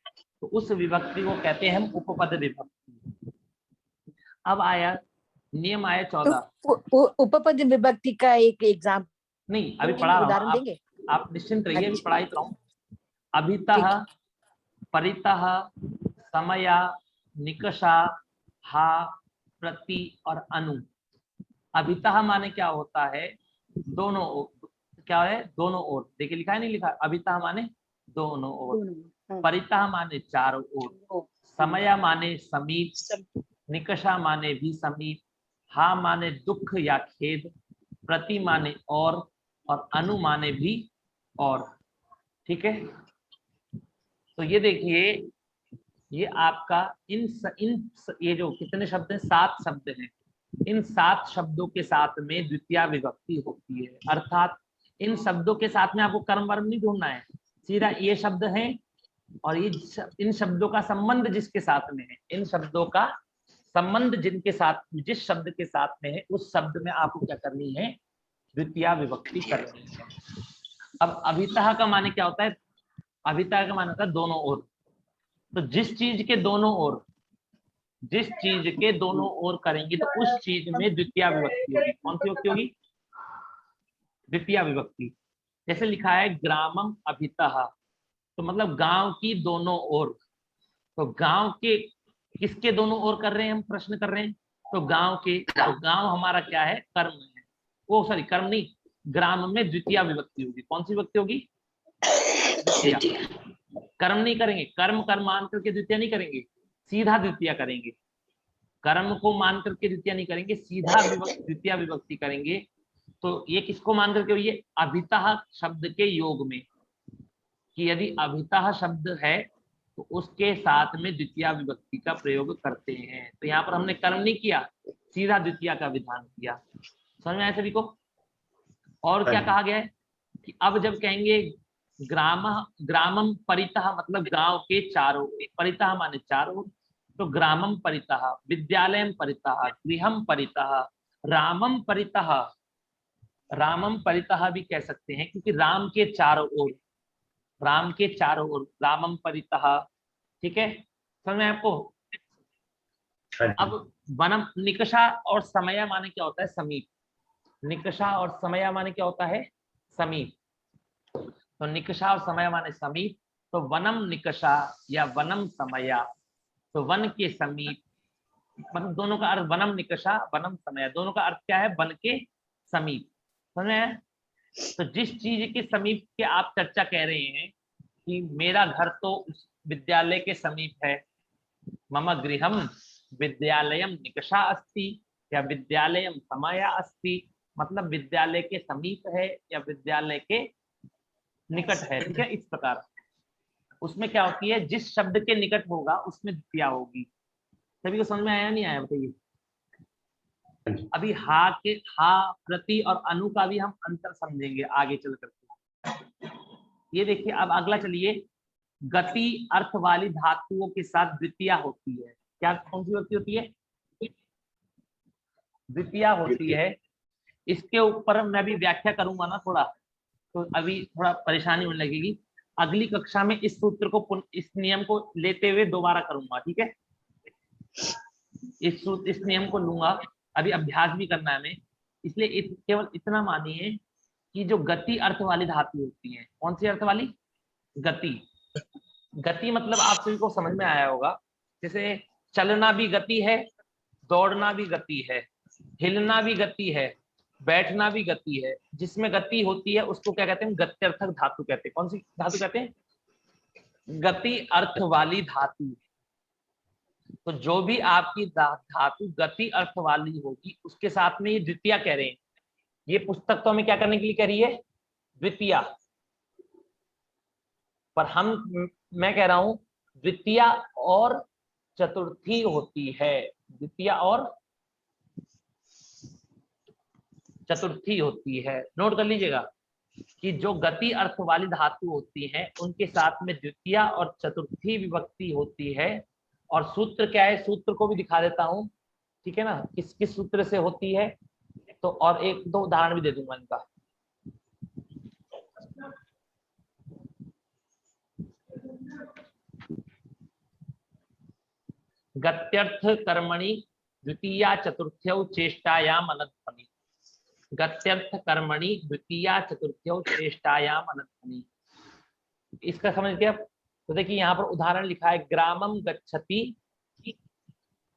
B: तो उस विभक्ति को कहते हैं हम उपपद विभक्ति। अब आया नियम आया 14।
L: तो उपपद विभक्ति का एक एग्जाम्पल
B: नहीं, अभी पढ़ा
L: उदाहरण देंगे?
B: आप निश्चिंत रहिए, अभी पढ़ाई तो हूँ। अभितः, परितः, समया, निकषा, हा, प्रति और अनु। अभितः माने क्या होता है? दोनों ओर। क्या है? दोनों ओर। देखिए लिखा है, नहीं लिखा? अभितः माने दोनों ओर, परितः माने चारों ओर, समया माने समीप, निकषा माने भी समीप, हा माने दुख या खेद, प्रति माने और अनु माने भी और। ठीक है, तो ये देखिए, ये आपका ये जो कितने शब्द हैं? 7 शब्द हैं। इन 7 शब्दों के साथ में द्वितीय विभक्ति होती है, अर्थात इन शब्दों के साथ में आपको कर्म वर्म नहीं ढूंढना है, सीधा ये शब्द हैं और ये इन शब्दों का संबंध जिसके साथ में है, इन शब्दों का संबंध जिनके साथ, जिस शब्द के साथ में है, उस शब्द में आपको क्या करनी है? द्वितीय विभक्ति करनी है। अब अभितः का माने क्या होता है? अभितः का माने होता है दोनों ओर। तो जिस चीज के दोनों ओर, जिस चीज के दोनों ओर करेंगे तो उस चीज में द्वितीय विभक्ति होगी। कौन सी विभक्ति होगी? द्वितीय विभक्ति। जैसे लिखा है ग्रामम अभितः, तो मतलब गांव की दोनों ओर। तो गांव के किसके दोनों ओर कर रहे हैं हम? प्रश्न कर रहे हैं। तो गांव के, तो गांव हमारा क्या है? कर्म है। वो सॉरी, कर्म नहीं, ग्राम में द्वितीय विभक्ति होगी। कौन सी विभक्ति होगी? द्वितीया। कर्म नहीं करेंगे, कर्म कर्म मान करके द्वितीया नहीं करेंगे, सीधा द्वितीया करेंगे। कर्म को मान करके द्वितीया नहीं करेंगे, सीधा द्वितीया विभक्ति करेंगे। तो ये किसको मान करके हुई है? अभितः शब्द के योग में, कि यदि अभितः शब्द है तो उसके साथ में द्वितीया विभक्ति का प्रयोग करते हैं। तो यहाँ पर हमने कर्म नहीं किया, सीधा द्वितीया का विधान किया। समझ में आया सभी को? और क्या कहा गया है कि अब जब कहेंगे ग्रामम परितः, मतलब गांव के चारों, परितः माने चारों, तो ग्रामम परितः, विद्यालयम परितः, गृहम परितः, रामम परितः। रामम परितः भी कह सकते हैं क्योंकि राम के चारों ओर, राम के चारों ओर, रामम परितः। ठीक है, समझ में आपको? अब वनम, निकषा और समय माने क्या होता है? समीप। निकषा और समय माने क्या होता है? समीप। तो निकषा और समय माने समीप, तो वनम निकषा या वनम समया, तो वन के समीप, मतलब दोनों का अर्थ वनम निकषा वनम समय, दोनों का अर्थ क्या है? वन के समीप। समझ में? तो जिस चीज के समीप के आप चर्चा कह रहे हैं कि मेरा घर तो उस विद्यालय के समीप है, मम गृहम विद्यालयम निकषा अस्ति या विद्यालयम समया अस्ति, मतलब विद्यालय के समीप है या विद्यालय के निकट है। ठीक है, इस प्रकार उसमें क्या होती है? जिस शब्द के निकट होगा उसमें द्वितीया होगी। सभी को समझ में आया नहीं आया बताइए? अभी हा के, हा, प्रति और अनु का भी हम अंतर समझेंगे आगे चल करके। ये देखिए, अब अगला चलिए, गति अर्थ वाली धातुओं के साथ द्वितीया होती है। क्या, कौन सी होती होती है? द्वितीया होती है। इसके ऊपर मैं भी व्याख्या करूंगा ना थोड़ा, तो अभी थोड़ा परेशानी होने लगेगी। अगली कक्षा में इस सूत्र को, इस नियम को लेते हुए दोबारा करूंगा। ठीक है, इस नियम को लूंगा, अभी अभ्यास भी करना है हमें, इसलिए केवल इतना मानिए कि जो गति अर्थ वाली धातु होती है, कौन सी अर्थ वाली? गति। गति मतलब आप सभी को समझ में आया होगा, जैसे चलना भी गति है, दौड़ना भी गति है, हिलना भी गति है, बैठना भी गति है। जिसमें गति होती है उसको क्या कहते हैं? गत्यर्थक धातु कहते हैं। कौन सी धातु कहते हैं? गति अर्थ वाली धातु। तो जो भी आपकी धातु गति अर्थ वाली होगी उसके साथ में ये द्वितीया कह रहे हैं। ये पुस्तक तो हमें क्या करने के लिए कह रही है? द्वितीया। पर मैं कह रहा हूं द्वितीया और चतुर्थी होती है, द्वितीया और चतुर्थी होती है। नोट कर लीजिएगा कि जो गति अर्थ वाली धातु होती हैं उनके साथ में द्वितीया और चतुर्थी विभक्ति होती है। और सूत्र क्या है? सूत्र को भी दिखा देता हूं, ठीक है ना, किस किस सूत्र से होती है। तो और एक दो उदाहरण भी दे दूंगा इनका। गत्यर्थ कर्मणि द्वितीया चतुर्थ्यौ चेष्टायाम अनध्वनि। गत्यर्थ कर्मणि द्वितीया चतुर्थ्यौ चेष्टायाम अनध्वनि। इसका समझ गया? तो देखिए यहाँ पर उदाहरण लिखा है, ग्रामम गच्छति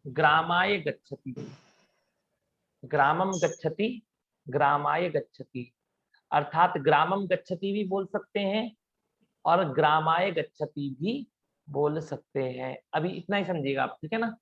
B: ग्रामाय गच्छति, ग्रामम गच्छति ग्रामाय गच्छति। अर्थात ग्रामम गच्छति भी बोल सकते हैं और ग्रामाय गच्छति भी बोल सकते हैं। अभी इतना ही समझिएगा आप, ठीक है ना।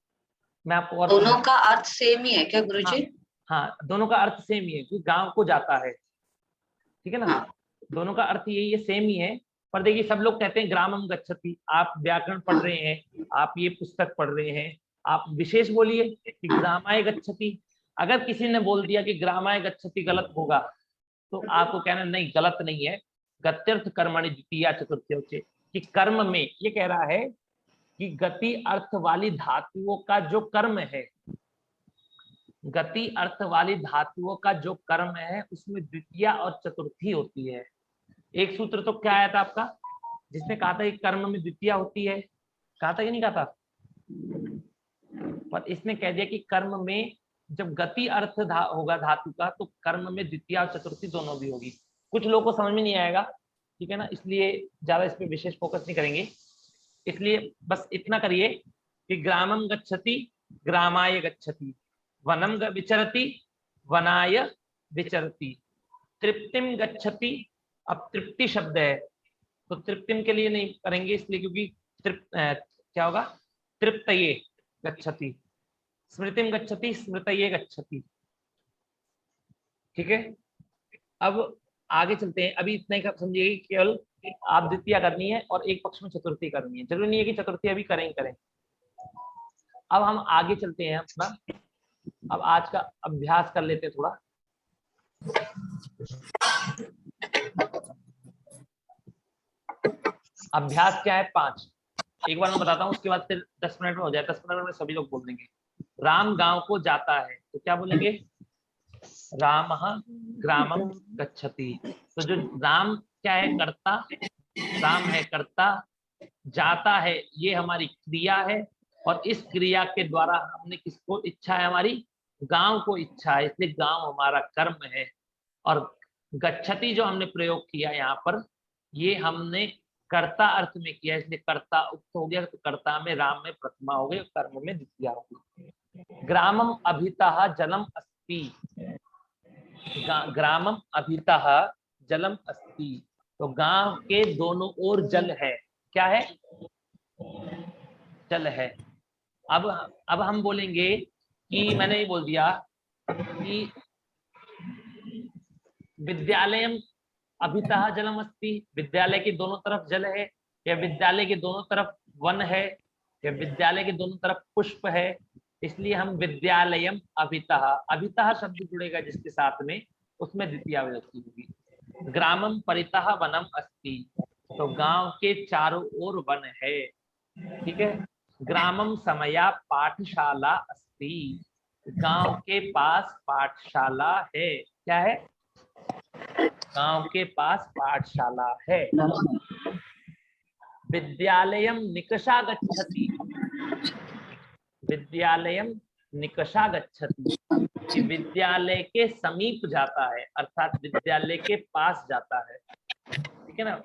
B: मैं आपको और
D: दोनों का अर्थ सेम ही है क्या गुरुजी?
B: हाँ, दोनों का अर्थ सेम ही है कि गांव को जाता है, ठीक है ना।
D: हाँ।
B: दोनों का अर्थ यही है, सेम ही है। पर देखिए सब लोग कहते हैं ग्रामम गच्छति। आप व्याकरण पढ़ रहे हैं, आप ये पुस्तक पढ़ रहे हैं, आप विशेष बोलिए कि ग्रामाय गच्छति। अगर किसी ने बोल दिया कि ग्रामाय गच्छति गलत होगा तो आपको कहना नहीं, गलत नहीं है। गत्यर्थ कर्मणि द्वितीया चतुर्थ्यौ चे, कि कर्म में ये कह रहा है कि गति अर्थ वाली धातुओं का जो कर्म है, गति अर्थ वाली धातुओं का जो कर्म है उसमें द्वितीया और चतुर्थी होती है। एक सूत्र तो क्या आया था आपका, जिसने कहा था कि कर्म में द्वितीया होती है, कहा था कि नहीं कहा था? पर इसने कह दिया कि कर्म में जब गति अर्थ होगा धातु का तो कर्म में द्वितीया और चतुर्थी दोनों भी होगी। कुछ लोगों को समझ में नहीं आएगा, ठीक है ना, इसलिए ज्यादा इस पे विशेष फोकस नहीं करेंगे। इसलिए बस इतना करिए कि ग्रामम गच्छति ग्रामाय गच्छति, वनम विचरति वनाय विचरति, तृप्तिम गच्छति। अब तृप्ति शब्द है, तो तृप्तिम के लिए नहीं करेंगे इसलिए क्योंकि क्या होगा, तृप्तये गच्छति, स्मृतिम गच्छति, स्मृतये गच्छति। ठीक है, अब आगे चलते हैं। अभी इतना ही समझिए, केवल आप द्वितीय करनी है और एक पक्ष में चतुर्थी करनी है, जरूरी नहीं है कि चतुर्थी अभी करें। अब हम आगे चलते हैं अपना, अब आज का अभ्यास कर लेते हैं थोड़ा। अभ्यास क्या है? 5। एक बार मैं बताता हूँ, उसके बाद फिर 10 मिनट में हो जाए। 10 मिनट में सभी लोग बोल देंगे। राम गांव को जाता है, तो क्या बोलेंगे? रामः ग्रामं गच्छति। तो जो राम क्या है? कर्ता। राम है कर्ता, जाता है ये हमारी क्रिया है, और इस क्रिया के द्वारा हमने किसको इच्छा है? हमारी गांव को इच्छा है, इसलिए गांव हमारा कर्म है। और गच्छति जो हमने प्रयोग किया यहाँ पर, ये हमने कर्ता अर्थ में किया, इसलिए कर्ता उक्त हो गया। तो कर्ता में राम में प्रथमा हो गई, कर्म में द्वितीया हो गई। ग्रामम अभितः जलम अस्ति, ग्रामम अभितः जलम अस्ति, तो गांव के दोनों ओर जल है। क्या है? जल है। अब हम बोलेंगे कि मैंने ये बोल दिया कि विद्यालयम अभितः जलम अस्ति, विद्यालय के दोनों तरफ जल है, या विद्यालय के दोनों तरफ वन है, या विद्यालय के दोनों तरफ पुष्प है। इसलिए हम विद्यालयम अभितः, अभितः शब्द जुड़ेगा जिसके साथ में, उसमें द्वितीय विभक्ति होगी। ग्रामम परितः वनम अस्ति, तो गांव के चारों ओर वन है। ठीक है। ग्रामम समया पाठशाला अस्ति, गांव के पास पाठशाला है। क्या है? गांव के पास पाठशाला है। विद्यालयम निकषा गच्छति, विद्यालयम निकषा गच्छति, विद्यालय के समीप जाता है, अर्थात विद्यालय के पास जाता है। ठीक है ना।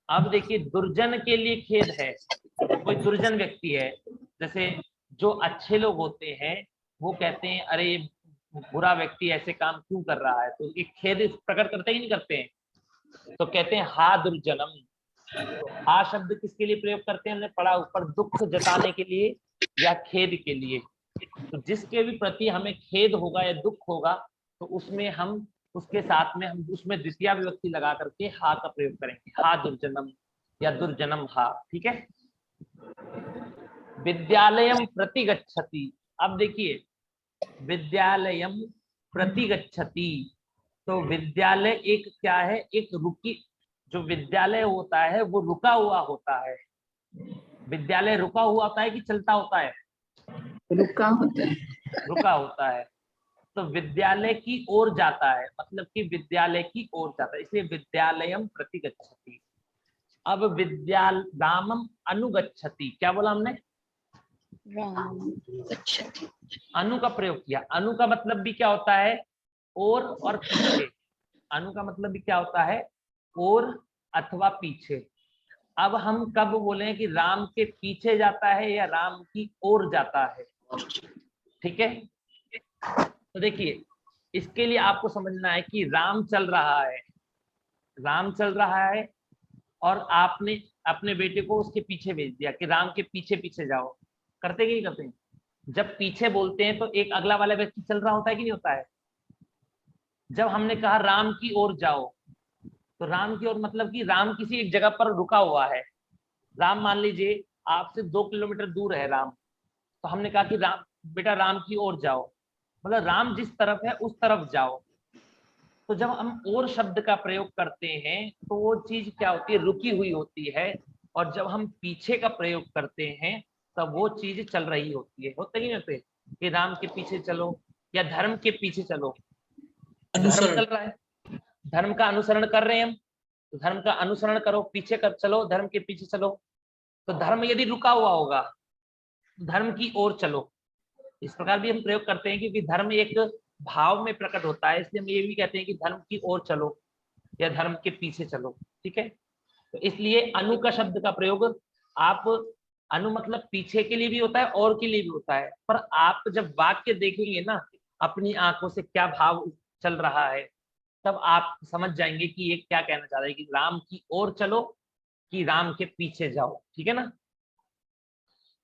B: अब देखिए, दुर्जन के लिए खेद है। कोई दुर्जन व्यक्ति है, जैसे जो अच्छे लोग होते हैं वो कहते हैं अरे ये बुरा व्यक्ति ऐसे काम क्यों कर रहा है, तो ये खेद प्रकट करते ही नहीं करते हैं, तो कहते हैं हा दुर्जनम। तो हा शब्द किसके लिए प्रयोग करते हैं? हमने पढ़ा ऊपर, दुख जताने के लिए या खेद के लिए। तो जिसके भी प्रति हमें खेद होगा या दुख होगा, तो उसमें हम उसके साथ में हम उसमें द्वितीय विभक्ति लगा करके हा का प्रयोग करेंगे, हा दुर्जनम या दुर्जनम हा। ठीक है। विद्यालयम प्रति गच्छति, अब देखिए विद्यालयम प्रति गच्छति, तो विद्यालय एक क्या है? एक रुकी, जो विद्यालय होता है वो रुका हुआ होता है। विद्यालय रुका हुआ होता है कि चलता होता है?
E: रुका होता है।
B: रुका होता है। तो विद्यालय की ओर जाता है, मतलब कि विद्यालय की ओर जाता है, इसलिए विद्यालयम प्रति गच्छति। अब रामम अनुगच्छति, क्या बोला हमने? अनु का प्रयोग किया। अनु का मतलब भी क्या होता है? और पीछे। अनु का मतलब भी क्या होता है? और अथवा पीछे। अब हम कब बोले कि राम के पीछे जाता है या राम की ओर जाता है? ठीक है। तो देखिए, इसके लिए आपको समझना है कि राम चल रहा है, राम चल रहा है, और आपने अपने बेटे को उसके पीछे भेज दिया कि राम के पीछे पीछे जाओ। करते कि नहीं करते? जब पीछे बोलते हैं तो एक अगला वाला व्यक्ति चल रहा होता है कि नहीं होता है? जब हमने कहा राम की ओर जाओ, तो राम की ओर मतलब कि राम किसी एक जगह पर रुका हुआ है। राम मान लीजिए आपसे 2 किलोमीटर दूर है राम, तो हमने कहा कि राम बेटा राम की ओर जाओ, मतलब राम जिस तरफ है उस तरफ जाओ। तो जब हम और शब्द का प्रयोग करते हैं तो वो चीज क्या होती है? रुकी हुई होती है। और जब हम पीछे का प्रयोग करते हैं तब वो चीज चल रही होती है। होते ही होते कि राम के पीछे चलो या धर्म के पीछे चलो। धर्म चल रहा है, धर्म का अनुसरण कर रहे हैं हम, तो धर्म का अनुसरण करो, पीछे कर चलो, धर्म के पीछे चलो। तो धर्म यदि रुका हुआ होगा, धर्म की ओर चलो। इस प्रकार भी हम प्रयोग करते हैं क्योंकि धर्म एक भाव में प्रकट होता है, इसलिए हम ये भी कहते हैं कि धर्म की ओर चलो या धर्म के पीछे चलो। ठीक है। तो इसलिए अनु का शब्द का प्रयोग, आप अनु मतलब पीछे के लिए भी होता है और के लिए भी होता है, पर आप जब वाक्य देखेंगे ना अपनी आंखों से क्या भाव चल रहा है, तब आप समझ जाएंगे कि ये क्या कहना चाह रहा है, कि राम की ओर चलो कि राम के पीछे जाओ। ठीक है ना।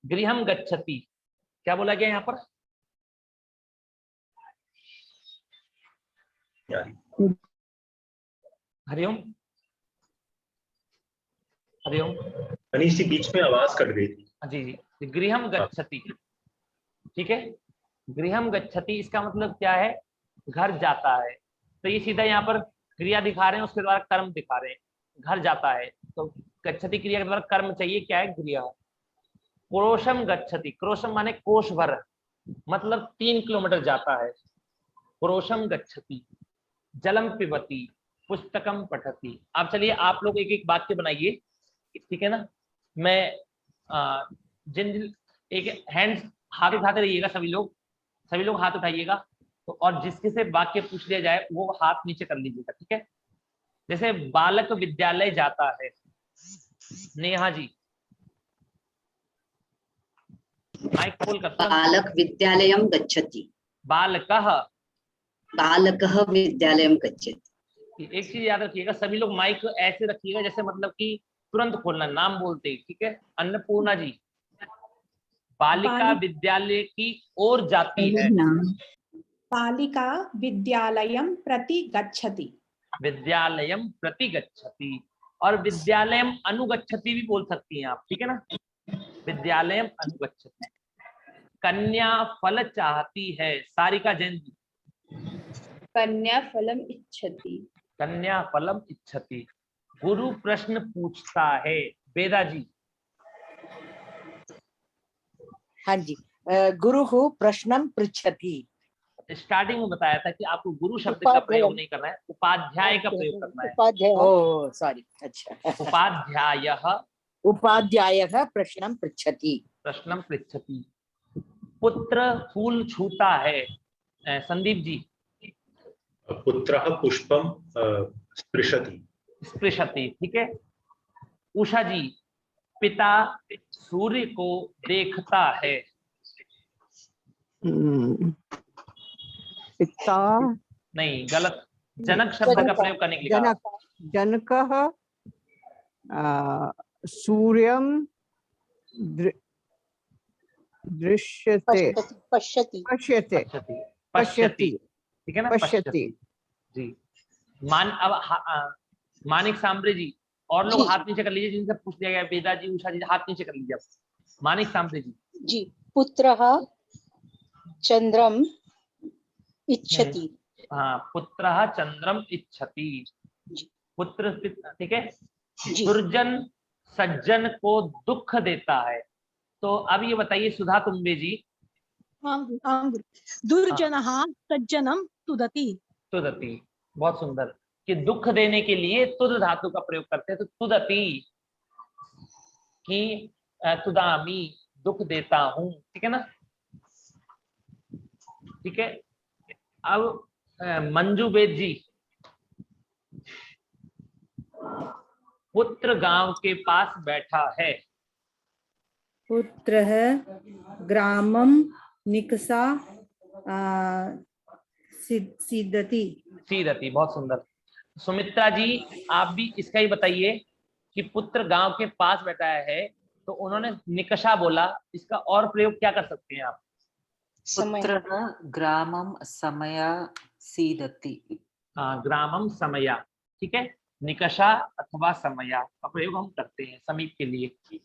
B: गृहम गच्छति, क्या बोला गया यहाँ पर? हरिओम, हरिओम।
F: मनीष जी बीच में आवाज कट गई थी।
B: जी जी, गृहम गच्छति। ठीक है, गृहम गच्छति इसका मतलब क्या है? घर जाता है। तो ये सीधा यहाँ पर क्रिया दिखा रहे हैं, उसके द्वारा कर्म दिखा रहे हैं। घर जाता है तो गच्छति क्रिया के द्वारा कर्म चाहिए, क्या है? गृह। क्रोशम गच्छति, क्रोशम माने कोश भर, मतलब 3 किलोमीटर जाता है। क्रोशम गच्छति। जलम पिबती, पुस्तकम पठति। अब चलिए आप लोग एक एक वाक्य बनाइए, ठीक है ना। मैं जिन एक हैंड हाथ उठाते रहिएगा, सभी लोग हाथ उठाइएगा। तो और जिसके से वाक्य पूछ लिया जाए वो हाथ नीचे कर लीजिएगा, ठीक है। जैसे बालक विद्यालय जाता है, नेहा जी माइक खोल कर।
E: बालक विद्यालयं गच्छति।
B: बालकः
E: विद्यालयं गच्छति।
B: एक चीज याद रखिएगा, सभी लोग माइक ऐसे रखिएगा जैसे मतलब कि तुरंत खोलना, नाम बोलते ही, ठीक है। अन्नपूर्णा जी, बालिका विद्यालय की ओर जाती है।
M: बालिका विद्यालयं प्रति गच्छति।
B: विद्यालयम प्रति गच्छति, और विद्यालयम अनुगच्छति भी बोल सकती हैं आप, ठीक है ना। विद्यालयम अनुगच्छति। कन्या फल चाहती है, सारिका जैन जी।
D: कन्या फलम इच्छति।
B: कन्या फलम इच्छति। गुरु प्रश्न पूछता है, वेदा जी।
L: हाँ जी, गुरु प्रश्नम पृच्छति।
B: स्टार्टिंग में बताया था कि आपको गुरु शब्द का प्रयोग नहीं करना है, उपाध्याय का प्रयोग करना है।
L: उपाध्याय, ओह सॉरी, अच्छा। उपाध्यायः प्रश्नम पृच्छति।
B: प्रश्नम पृच्छति। पुत्र फूल छूता है, संदीप जी।
F: पुत्रः पुष्पम स्पृशति।
B: स्पृशति, ठीक है। उषा जी, पिता सूर्य को देखता है।
N: पिता
B: नहीं, गलत। जनक शब्द का प्रयोग करने के लिए।
N: जनकः सूर्यं दृश्यते,
D: पश्यति,
N: पश्यते,
B: पश्यति, ठीक है ना।
N: पश्यति
B: जी। मानिक सांबरे जी, और लोग हाथ नीचे कर लीजिए जिनसे पूछ लिया गया। वेदा जी, उषा जी, हाथ नीचे कर लीजिए आप। मानिक सांबरे जी।
D: जी। पुत्रः चंद्रम इच्छति।
B: हाँ, पुत्रः चंद्रम इच्छति। पुत्र, ठीक है। दुर्जन सज्जन को दुख देता है। तो अब ये बताइए सुधा तुम्बे जी।
M: दुर्जनः सज्जनम तुदति।
B: तुदति, बहुत सुंदर। कि दुख देने के लिए तुद धातु का प्रयोग करते हैं। तो तुदति कि तुदामी, दुख देता हूं, ठीक है ना। ठीक है। अब मंजू बेद जी। पुत्र गांव के पास बैठा है।
G: पुत्र है ग्रामम निकसा सीदति।
B: सीदति, बहुत सुंदर। सुमित्रा जी, आप भी इसका ही बताइए कि पुत्र गांव के पास बैठा है, तो उन्होंने निकषा बोला, इसका और प्रयोग क्या कर सकते हैं आप?
E: पुत्रः ग्रामं समया सीदति।
B: हाँ, ग्रामम समया, ठीक है। निकषा अथवा समया का प्रयोग हम करते हैं समीप के लिए।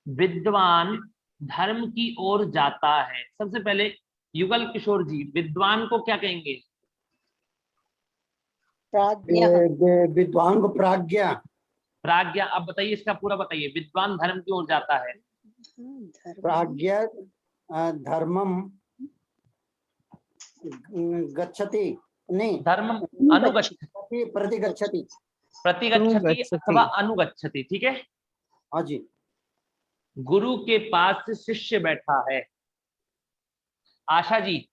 B: विद्वान धर्म की ओर जाता है। सबसे पहले युगल किशोर जी, विद्वान को क्या कहेंगे?
C: विद्वान को प्राज्ञा।
B: प्राज्ञा। अब बताइए इसका पूरा बताइए। विद्वान धर्म की ओर जाता है।
C: प्राज्ञा धर्मम गच्छति, नहीं,
B: धर्मम अनुगच्छति,
C: प्रतिगच्छति,
B: प्रतिगच्छति अथवा अनुगच्छति, ठीक है।
C: हाँ जी।
B: गुरु के पास शिष्य बैठा है। आशा जी।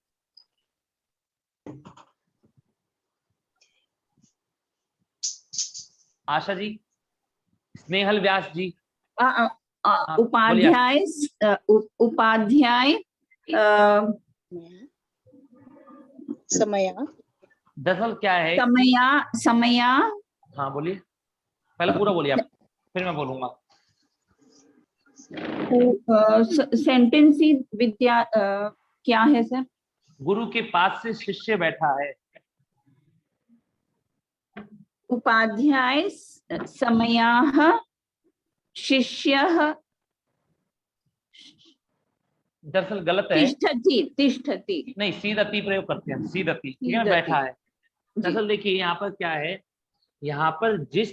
B: आशा जी। स्नेहल व्यास जी।
E: उपाध्याय
D: समया
B: दरअसल क्या है,
L: समया
B: हाँ बोलिए, पहले पूरा बोलिए आप, फिर मैं बोलूंगा।
L: सेंटेंस ही विद्या क्या है सर?
B: गुरु के पास से शिष्य बैठा है।
L: उपाध्याय समयाः शिष्यः
B: दरअसल गलत है,
L: तिष्ठति
B: नहीं, सीदति प्रयोग करते हैं, सीदति, ठीक है, बैठा है। दरअसल देखिए यहाँ पर क्या है, यहाँ पर जिस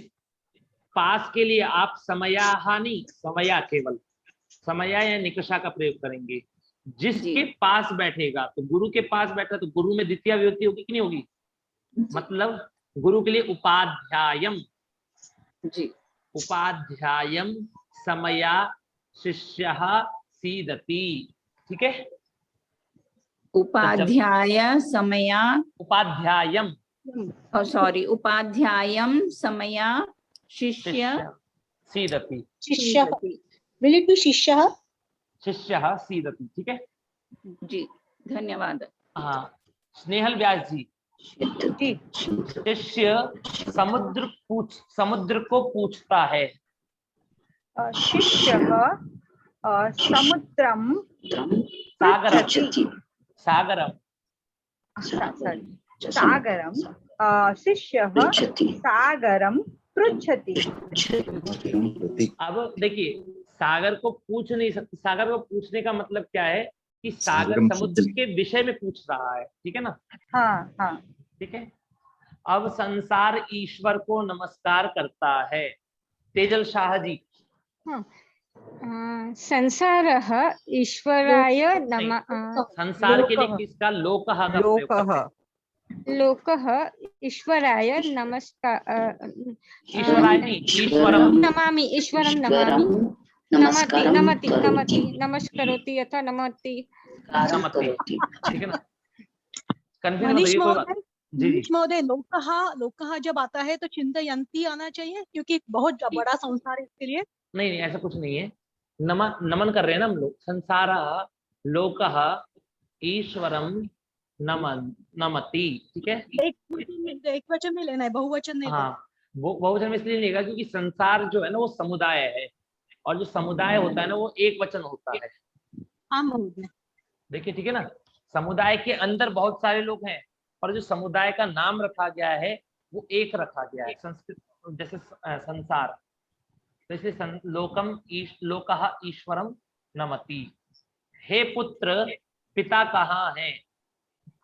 B: पास के लिए आप समयाहानि, समया केवल समया या निकषा का प्रयोग करेंगे, जिसके पास बैठेगा, तो गुरु के पास बैठा तो गुरु में द्वितीय विभक्ति होगी कि नहीं होगी? मतलब गुरु के लिए उपाध्यायम, उपाध्यायम समया शिष्यः सीदति, ठीक है।
L: उपाध्याय समया,
B: उपाध्यायम,
L: सॉरी, उपाध्यायम समया शिष्य
B: सीदति,
D: शिष्यः, will it be शिष्यः?
B: शिष्यः सीदति, ठीक है
L: जी, धन्यवाद।
B: हाँ, स्नेहल व्यास जी, शिष्य समुद्र को पूछता है।
I: शिष्यः समुद्रं
B: सागरम
I: सागरं शिष्यः सागरं पृच्छति।
B: अब देखिए, सागर को पूछ नहीं सकते, सागर को पूछने का मतलब क्या है कि सागर समुद्र के विषय में पूछ रहा है, ठीक है ना।
I: हाँ हाँ,
B: ठीक है। अब संसार ईश्वर को नमस्कार करता है। तेजल शाह जी।
A: संसारः ईश्वराय नमः।
B: संसार के लिए किसका? लोकः का प्रयोग करते हैं।
A: लोकः ईश्वराय नमस्कार,
B: ईश्वराय नहीं, ईश्वरम
A: नमामि, ईश्वरम नमामि, नमति नमति नमति नमस्करोति अथवा नमति,
B: ठीक है ना।
M: मनीष
B: कंफ्यूज
M: महोदय, लोकः जब आता है तो चिंतयन्ति आना चाहिए, क्योंकि बहुत बड़ा संसार है इसके लिए।
B: नहीं, ऐसा कुछ नहीं है। नमन कर रहे हैं ना हम लोग। संसार लोकः ईश्वरम नमति, ठीक है।
M: एक वचन में लेना है, बहुवचन नहीं।
B: हाँ, वो बहुवचन में इसलिए लेगा क्योंकि संसार जो है ना वो समुदाय है, और जो समुदाय होता है ना वो एक वचन होता है। देखिए, ठीक है ना। समुदाय के अंदर बहुत सारे लोग हैं, और जो समुदाय का नाम रखा गया है वो एक रखा गया है, संस्कृत जैसे संसार। तो इसलिए लोकः ईश्वरम नमति। हे पुत्र, पिता कहाँ है?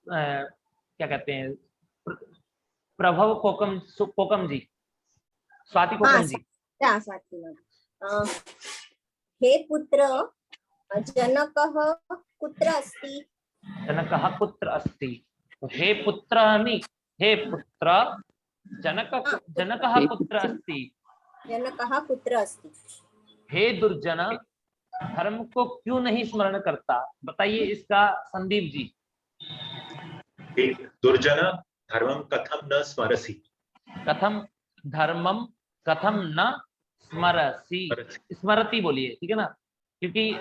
B: क्या कहते हैं, प्रभव कोकम जी, स्वाति कोकम जी।
O: हे पुत्र, जनकः कुत्र अस्ति?
B: जनकः कुत्र अस्ति। तो हे पुत्र नहीं, हे पुत्र, जनकः कुत्र अस्ति?
O: जनकः कुत्र अस्ति?
B: हे दुर्जन, धर्म को क्यों नहीं स्मरण करता? बताइए इसका संदीप जी।
F: दुर्जन धर्मम कथम न स्मरसि।
B: कथम धर्मम कथम न स्मरसि, स्मरति बोलिए, ठीक है ना। क्योंकि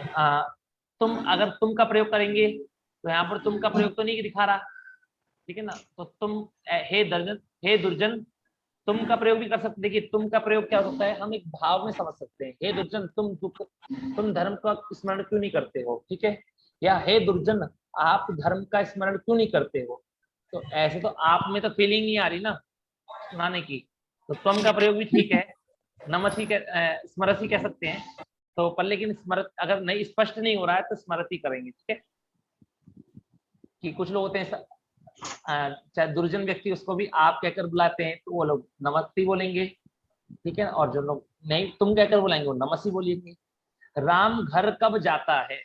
B: तुम अगर तुम का प्रयोग करेंगे तो यहाँ पर तुम का प्रयोग तो नहीं दिखा रहा, ठीक है ना। तो तुम, हे दुर्जन, तुम का प्रयोग भी कर सकते। देखिए, तुम का प्रयोग क्या होता है, हम एक भाव में समझ सकते हैं। हे दुर्जन, तुम धर्म का स्मरण क्यों नहीं करते हो, ठीक है। या हे दुर्जन, आप धर्म का स्मरण क्यों नहीं करते हो। तो ऐसे तो आप में तो फीलिंग नहीं आ रही ना सुनाने की, तो तुम का प्रयोग भी ठीक है, नमसी स्मरसी कह सकते हैं। तो पर लेकिन स्मरत अगर नहीं, स्पष्ट नहीं हो रहा है तो स्मरती करेंगे, ठीक है। कि कुछ लोग होते हैं चाहे दुर्जन व्यक्ति, उसको भी आप कहकर बुलाते हैं तो वो लोग नमस्ती बोलेंगे, ठीक है। और जो लोग नहीं तुम कहकर बुलाएंगे वो नमसी बोलेंगे। राम घर कब जाता है?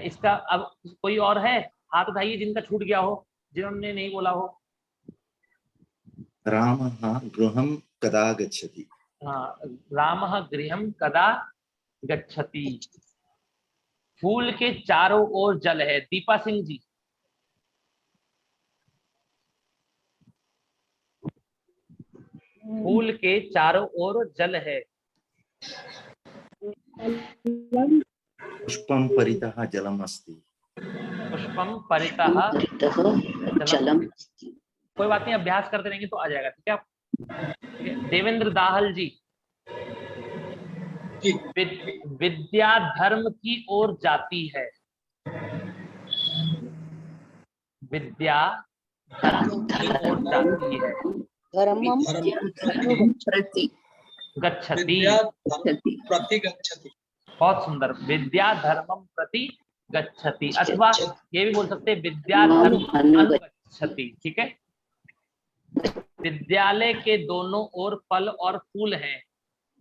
B: इसका अब कोई और है? हाथ उठाइए जिनका छूट गया हो, जिन्होंने नहीं बोला हो।
P: रामः गृहं कदा गच्छति?
B: हाँ, रामः गृहं कदा गच्छति। फूल के चारों ओर जल है। दीपा सिंह जी। फूल के चारों ओर जल है।
P: पुष्पं परितः जलम अस्ति।
B: पुष्पं पुष्पम परितः जलम। कोई बात नहीं, अभ्यास करते रहेंगे तो आ जाएगा। ठीक है ठीक है। देवेंद्र दाहल जी, विद्या धर्म की ओर जाती है। विद्या धर्म की ओर जाती है।
D: धर्मम
E: प्रति
B: गच्छति।
K: प्रति गच्छति।
B: बहुत सुंदर। विद्या धर्मम प्रति गच्छति, अथवा ये भी बोल सकते हैं विद्या धर्म अनुगच्छति। ठीक है। विद्यालय के दोनों ओर फल और फूल हैं,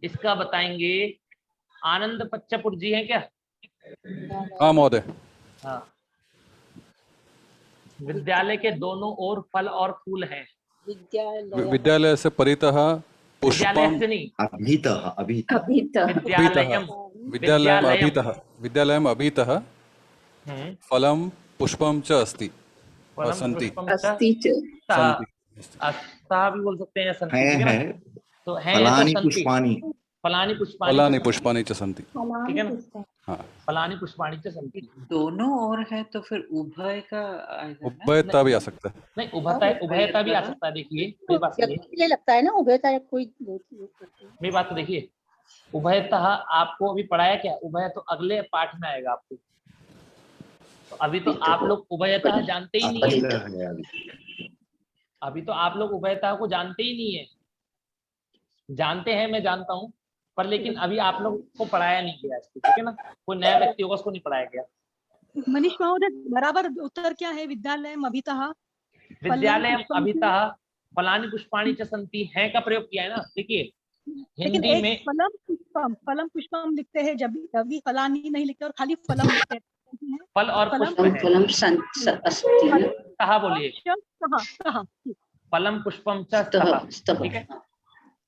B: इसका बताएंगे आनंद पच्चपुर जी हैं क्या?
Q: हाँ महोदय।
B: हाँ, विद्यालय के दोनों ओर फल और फूल हैं।
Q: विद्यालय से परितः
B: विद्यालय से नहीं,
P: अभितः
Q: विद्यालयम् अभितः फलं पुष्पम च अस्ति सन्ति।
B: अस्ता भी बोल सकते हैं, संति
P: है
B: तो है
P: फलानि
B: तो
P: पुष्पाणि
B: फलानि
Q: पुष्पाणि च सन्ति।
B: ठीक है ना।
Q: हाँ,
B: फलानि पुष्पाणि च सन्ति।
E: दोनों ओर है तो फिर उभय का आएगा ना?
Q: उभयता भी आ सकता है।
B: नहीं, उभयता भी आ सकता है। देखिए मेरी बात सुनिए,
D: लगता है ना उभयता कोई
B: मेरी बात तो देखिए। उभयता आपको अभी पढ़ाया क्या? उभय तो अगले पाठ में आएगा आपको। तो अभी तो आप लोग उभयता जानते ही नहीं है। अभी तो आप लोग उभयता को जानते ही नहीं है। जानते हैं, मैं जानता हूँ, पर लेकिन अभी आप लोग को पढ़ाया नहीं गया इसको। ठीक है ना। कोई नया व्यक्ति होगा, उसको नहीं पढ़ाया गया।
M: मनीष महोदय, बराबर उत्तर क्या है? विद्यालयम अभितः
B: फलानि पुष्पाणि च सन्ति है का प्रयोग किया है ना। देखिए हिंदी में
M: फलम पुष्पम लिखते हैं, जब कभी फलानी नहीं लिखते और खाली फलम लिखते हैं।
B: फल और पुष्प है। कहा बोलिए, फलम पुष्पम च स्तः। ठीक है।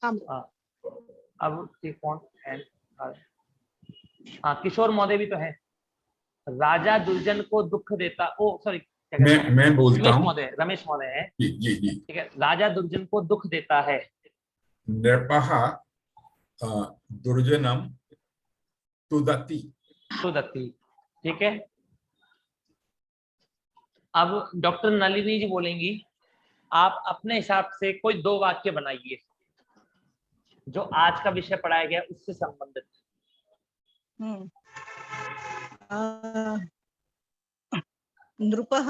B: अब कौन है? हाँ, किशोर महोदय भी तो है। राजा दुर्जन को दुख देता, ओ सॉरी
R: मैं बोलता हूँ।
B: रमेश महोदय है।
R: जी।
B: ठीक है। राजा दुर्जन को दुख देता है।
R: नृपः दुर्जनम तुदति।
B: ठीक है। अब डॉक्टर नलिनी जी बोलेंगी, आप अपने हिसाब से कोई 2 वाक्य बनाइए जो आज का विषय पढ़ाया गया उससे संबंधित।
M: नृपः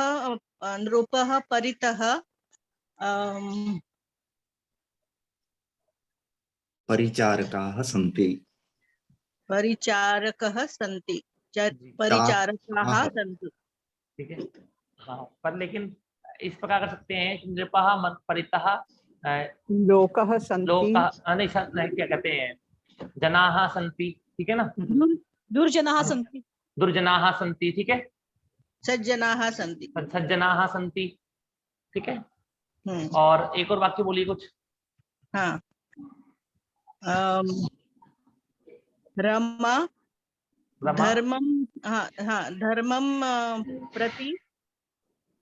M: परितः
P: परिचारकाः सन्ति।
M: परिचारकाः सन्ति।
B: ठीक है। हाँ, पर लेकिन इस प्रकार कर सकते हैं, नृपः परितः
N: लोकः सन्ति।
B: नहीं, क्या कहते हैं, जनाः सन्ति। ठीक है ना।
M: दुर्जनाः सन्ति।
B: दुर्जनाः सन्ति। ठीक है।
M: सज्जनाः सन्ति।
B: ठीक है। और एक और वाक्य बोलिए कुछ।
M: हाँ, रमा धर्मम, धर्मम प्रति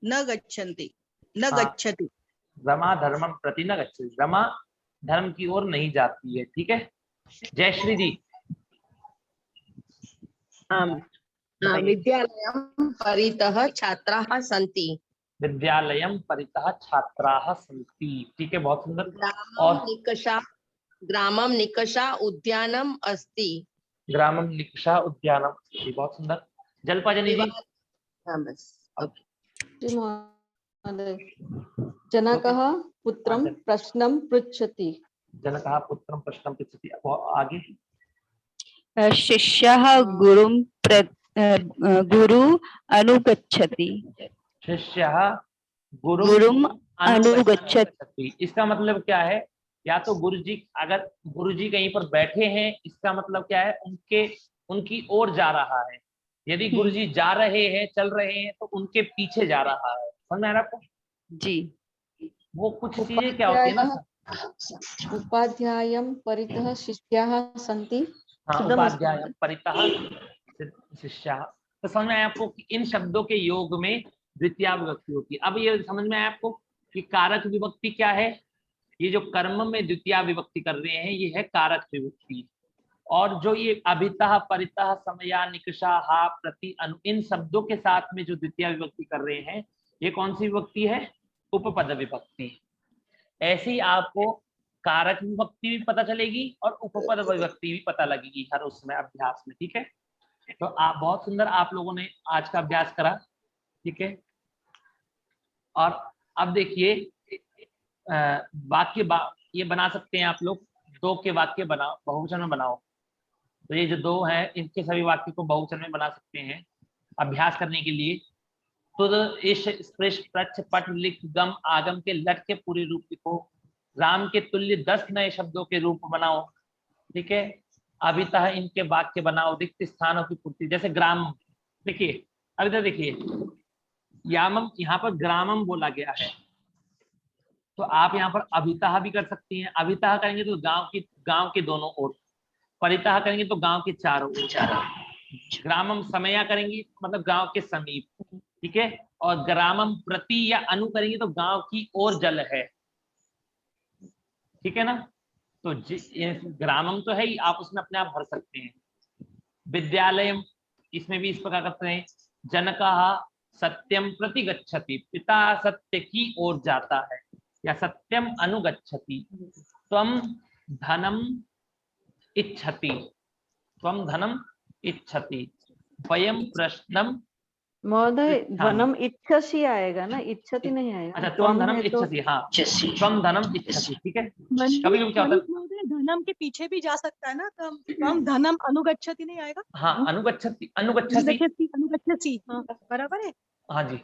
M: न गच्छन्ति, न गच्छति।
B: रमा धर्मम प्रति न गच्छति। रमा धर्म की ओर नहीं जाती है। ठीक है। जयश्री जी।
S: विद्यालयं परितः छात्राः सन्ति।
B: विद्यालयं परितः छात्राः सन्ति। ठीक है, बहुत सुंदर।
S: ग्रामं निकषा उद्यानम् अस्ति।
B: ग्रामं निकषा उद्यानम् अस्ति। बहुत सुंदर। जलपाजनी जी।
T: जनकः पुत्रं प्रश्नं पृच्छति।
B: जनकः पुत्रं प्रश्नं पृच्छति। आगे।
U: शिष्यः गुरु अनुगच्छति।
B: शिष्यः गुरुम अनुगच्छति। इसका मतलब क्या है? या तो गुरुजी, अगर गुरुजी कहीं पर बैठे हैं, इसका मतलब क्या है? उनकी ओर जा रहा है। यदि गुरुजी जा रहे हैं, चल रहे हैं, तो उनके पीछे जा रहा है। समझ में आ रहा है आपको?
U: जी।
B: वो कुछ चीजें क्या होती है ना।
T: उपाध्यायं परितः शिष्याः सन्ति।
B: हाँ, उपाध्यायं परितः शिष्याः। तो समझ में आया आपको कि इन शब्दों के योग में द्वितीया विभक्ति होती है। अब ये समझ में आया आपको कि कारक विभक्ति क्या है? ये जो कर्म में द्वितीया विभक्ति कर रहे हैं, ये है कारक विभक्ति। और जो ये अभितः, परितः, समया, निकषा, हा, प्रति, अनु, इन शब्दों के साथ में जो द्वितीय विभक्ति कर रहे हैं, ये कौन सी विभक्ति है? उपपद विभक्ति। ऐसी आपको कारक विभक्ति भी पता चलेगी और उपपद विभक्ति भी पता लगेगी हर उसमें अभ्यास में। ठीक है, तो आप बहुत सुंदर आप लोगों ने आज का अभ्यास करा। ठीक है, और अब देखिए वाक्य ये बना सकते हैं आप लोग, दो के वाक्य बनाओ, बहुवचन में बनाओ। तो ये जो दो हैं इनके सभी वाक्य को बहुवचन में बना सकते हैं अभ्यास करने के लिए। तो इश, स्पृश, प्रच्छ, पट, लिख, गम, आगम के लट के पूरे रूप लिखो। राम के तुल्य 10 नए शब्दों के रूप बनाओ। ठीक है, अभितः इनके वाक्य बनाओ। रिक्त स्थानों की पूर्ति, जैसे ग्राम, देखिए अभितः, देखिए यामम, यहाँ पर ग्रामम बोला गया है, तो आप यहाँ पर अभितः भी कर सकती हैं। अभितः करेंगे तो गांव के दोनों ओर, परितः करेंगे तो गांव के चारों ओर, ग्रामम समया करेंगे मतलब गांव के समीप। ठीक है, और ग्रामम प्रति या अनु करेंगे तो गांव की ओर जल है। ठीक है ना, तो ग्रामम तो है ही, आप उसमें अपने आप भर सकते हैं। विद्यालय, इसमें भी इस प्रकार करते हैं। जनकः सत्यम प्रति गच्छति, पिता सत्य की ओर जाता है, या सत्यम अनुगच्छति। त्वम धनम इच्छति, त्वम धनम इच्छति। वयम प्रश्नम,
T: महोदय धनम इच्छसि आएगा ना, इच्छति नहीं आएगा।
B: अच्छा, त्वम धनम इच्छसि, हाँ त्वम धनम इच्छसि। ठीक है, कभी कभी क्या होता है
M: धनम के पीछे भी जा सकता है ना, तो धनम अनुगच्छति नहीं आएगा।
B: हाँ, अनुगच्छति, अनुगच्छति,
M: हाँ बराबर है।
B: हाँ जी,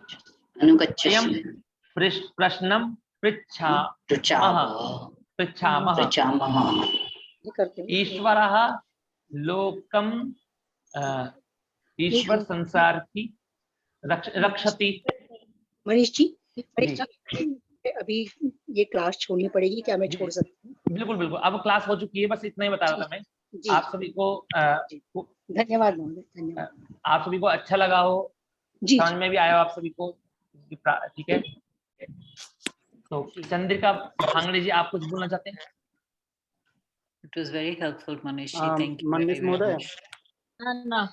H: अनुगच्छति।
B: प्रश्नम पृच्छामः। ईश्वरः लोकम, ईश्वर संसार की रक्षति।
D: मनीष जी, अभी ये क्लास छोड़नी पड़ेगी क्या? मैं छोड़ सकती हूँ?
B: बिल्कुल बिल्कुल, अब क्लास हो चुकी है, बस इतना ही बता रहा था मैं आप सभी को।
D: धन्यवाद महोदय, धन्यवाद।
B: आप सभी को अच्छा लगा हो, समझ में भी आया हो आप सभी को। ठीक है, तो चंद्रिका भांगड़े जी, आप कुछ बोलना चाहते हैं?
E: It was very helpful, Manish ji. Thank you.
C: Manish
E: very
C: महोदय,
E: much.
A: ना